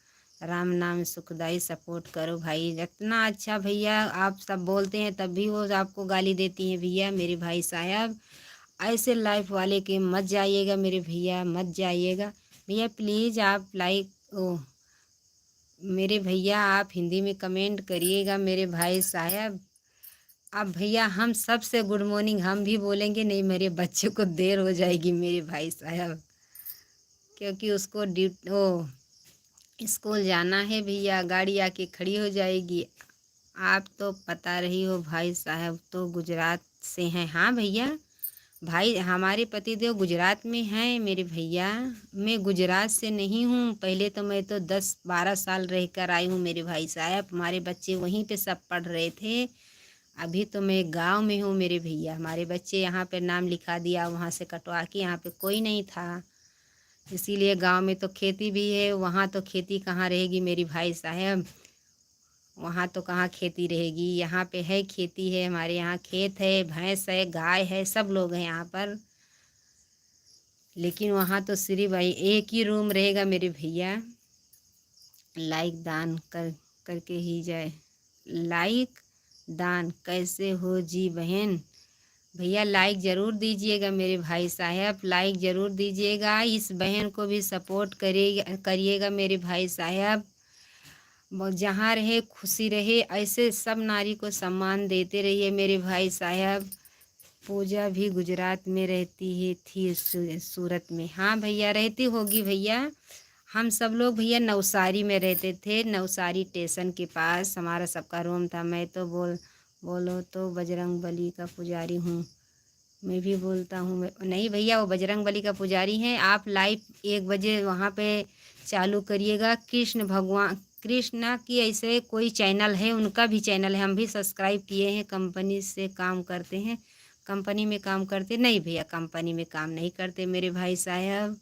राम नाम सुखदाई, सपोर्ट करो भाई। इतना अच्छा भैया आप सब बोलते हैं तब भी वो आपको गाली देती हैं भैया मेरे भाई साहब। ऐसे लाइफ वाले के मत जाइएगा मेरे भैया, मत जाइएगा भैया प्लीज़। आप लाइक ओ मेरे भैया आप हिंदी में कमेंट करिएगा मेरे भाई साहब। अब भैया हम सब से गुड मॉर्निंग हम भी बोलेंगे नहीं, मेरे बच्चे को देर हो जाएगी मेरे भाई साहब, क्योंकि उसको स्कूल जाना है भैया, गाड़ी आके खड़ी हो जाएगी। आप तो पता रही हो भाई साहब तो गुजरात से हैं। हाँ भैया, भाई हमारे पतिदेव गुजरात में हैं मेरे भैया। मैं गुजरात से नहीं हूँ, पहले तो मैं तो 10-12 साल रह कर आई हूँ मेरे भाई साहब। हमारे बच्चे वहीं पे सब पढ़ रहे थे। अभी तो मैं गांव में हूँ मेरे भैया। हमारे बच्चे यहाँ पे नाम लिखा दिया वहाँ से कटवा के, यहाँ पे कोई नहीं था, इसीलिए गांव में तो खेती भी है, वहाँ तो खेती कहाँ रहेगी मेरी भाई साहब, वहाँ तो कहाँ खेती रहेगी। यहाँ पे है, खेती है, हमारे यहाँ खेत है, भैंस है, गाय है, सब लोग हैं यहाँ पर। लेकिन वहाँ तो सिर्फ भाई एक ही रूम रहेगा मेरे भैया। लाइक दान करके ही जाए। लाइक दान कैसे हो जी बहन, भैया लाइक ज़रूर दीजिएगा मेरे भाई साहब, लाइक ज़रूर दीजिएगा। इस बहन को भी सपोर्ट करिएगा मेरे भाई साहब। जहाँ रहे खुशी रहे, ऐसे सब नारी को सम्मान देते रहिए मेरे भाई साहब। पूजा भी गुजरात में रहती है थी सूरत में। हाँ भैया रहती होगी भैया। हम सब लोग भैया नवसारी में रहते थे, नवसारी स्टेशन के पास हमारा सबका रूम था। मैं तो बोलो तो बजरंग बली का पुजारी हूँ, मैं भी बोलता हूँ। नहीं भैया वो बजरंग बली का पुजारी हैं। आप लाइव 1 बजे वहाँ पे चालू करिएगा। कृष्ण भगवान कृष्णा की ऐसे कोई चैनल है, उनका भी चैनल है, हम भी सब्सक्राइब किए हैं। कंपनी से काम करते हैं, कंपनी में काम करते नहीं भैया, कंपनी में काम नहीं करते मेरे भाई साहब।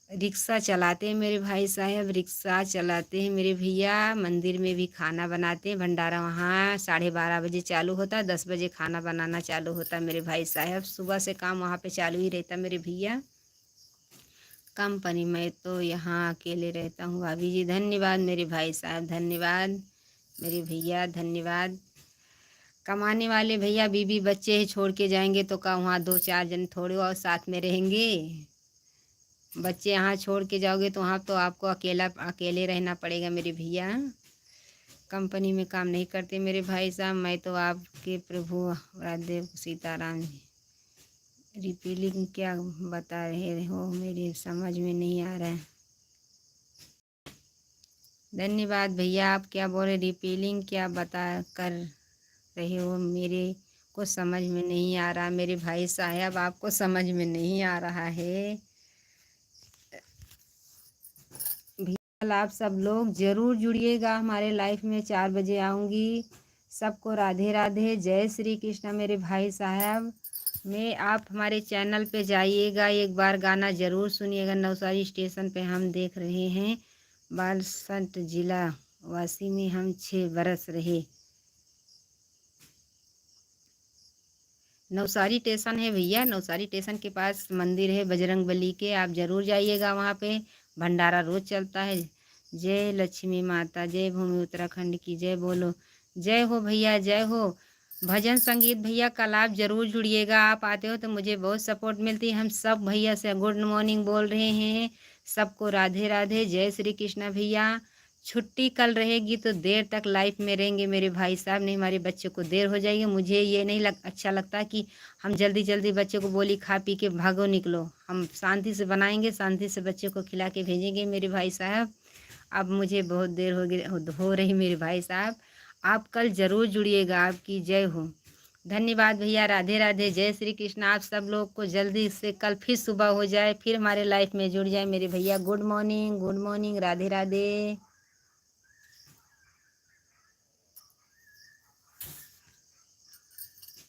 रिक्शा चलाते हैं मेरे भाई साहब, रिक्शा चलाते हैं मेरे भैया। मंदिर में भी खाना बनाते हैं, भंडारा वहाँ 12:30 बजे चालू होता है, 10 बजे खाना बनाना चालू होता है मेरे भाई साहब। सुबह से काम वहाँ पे चालू ही रहता मेरे भैया। कंपनी में तो यहाँ अकेले रहता हूँ भाभी जी। धन्यवाद मेरे भाई साहब, धन्यवाद मेरे भैया, धन्यवाद। कमाने वाले भैया बीवी बच्चे ही छोड़ के जाएंगे तो का वहाँ 2-4 जन थोड़े और साथ में रहेंगे। बच्चे यहाँ छोड़ के जाओगे तो वहाँ तो आपको अकेले रहना पड़ेगा मेरे भैया। कंपनी में काम नहीं करते मेरे भाई साहब। मैं तो आपके प्रभु राधेव सीताराम रिपीलिंग क्या बता रहे हो, मेरे समझ में नहीं आ रहा है। धन्यवाद भैया, आप क्या बोल रहे, रिपीलिंग क्या बता कर रहे हो, मेरे को समझ में नहीं आ रहा मेरे भाई साहब, आपको समझ में नहीं आ रहा है। भैया आप सब लोग ज़रूर जुड़िएगा हमारे लाइफ में, 4 बजे आऊँगी। सबको राधे राधे, जय श्री कृष्ण मेरे भाई साहब। मैं आप हमारे चैनल पे जाइएगा, एक बार गाना ज़रूर सुनिएगा। नवसारी स्टेशन पे हम देख रहे हैं, बालसंट जिला वासी में हम 6 बरस रहे। नवसारी स्टेशन है भैया, नवसारी स्टेशन के पास मंदिर है बजरंग बली के, आप ज़रूर जाइएगा वहाँ पे। भंडारा रोज़ चलता है। जय लक्ष्मी माता, जय भूमि उत्तराखंड की जय बोलो। जय हो भैया, जय हो। भजन संगीत भैया कल आप ज़रूर जुड़िएगा, आप आते हो तो मुझे बहुत सपोर्ट मिलती है। हम सब भैया से गुड मॉर्निंग बोल रहे हैं, सबको राधे राधे, जय श्री कृष्णा भैया। छुट्टी कल रहेगी तो देर तक लाइफ में रहेंगे मेरे भाई साहब, नहीं हमारे बच्चे को देर हो जाएगी। मुझे ये नहीं अच्छा लगता कि हम जल्दी जल्दी बच्चे को बोली खा पी के भागो निकलो। हम शांति से बनाएंगे, शांति से बच्चे को खिला के भेजेंगे मेरे भाई साहब। अब मुझे बहुत देर हो रही मेरे भाई साहब। आप कल ज़रूर जुड़िएगा, आपकी जय हो। धन्यवाद भैया, राधे राधे, जय श्री कृष्ण। आप सब लोग को जल्दी से कल फिर सुबह हो जाए, फिर हमारे लाइफ में जुड़ जाए मेरे भैया। Good morning, good morning, Radhe Radhe.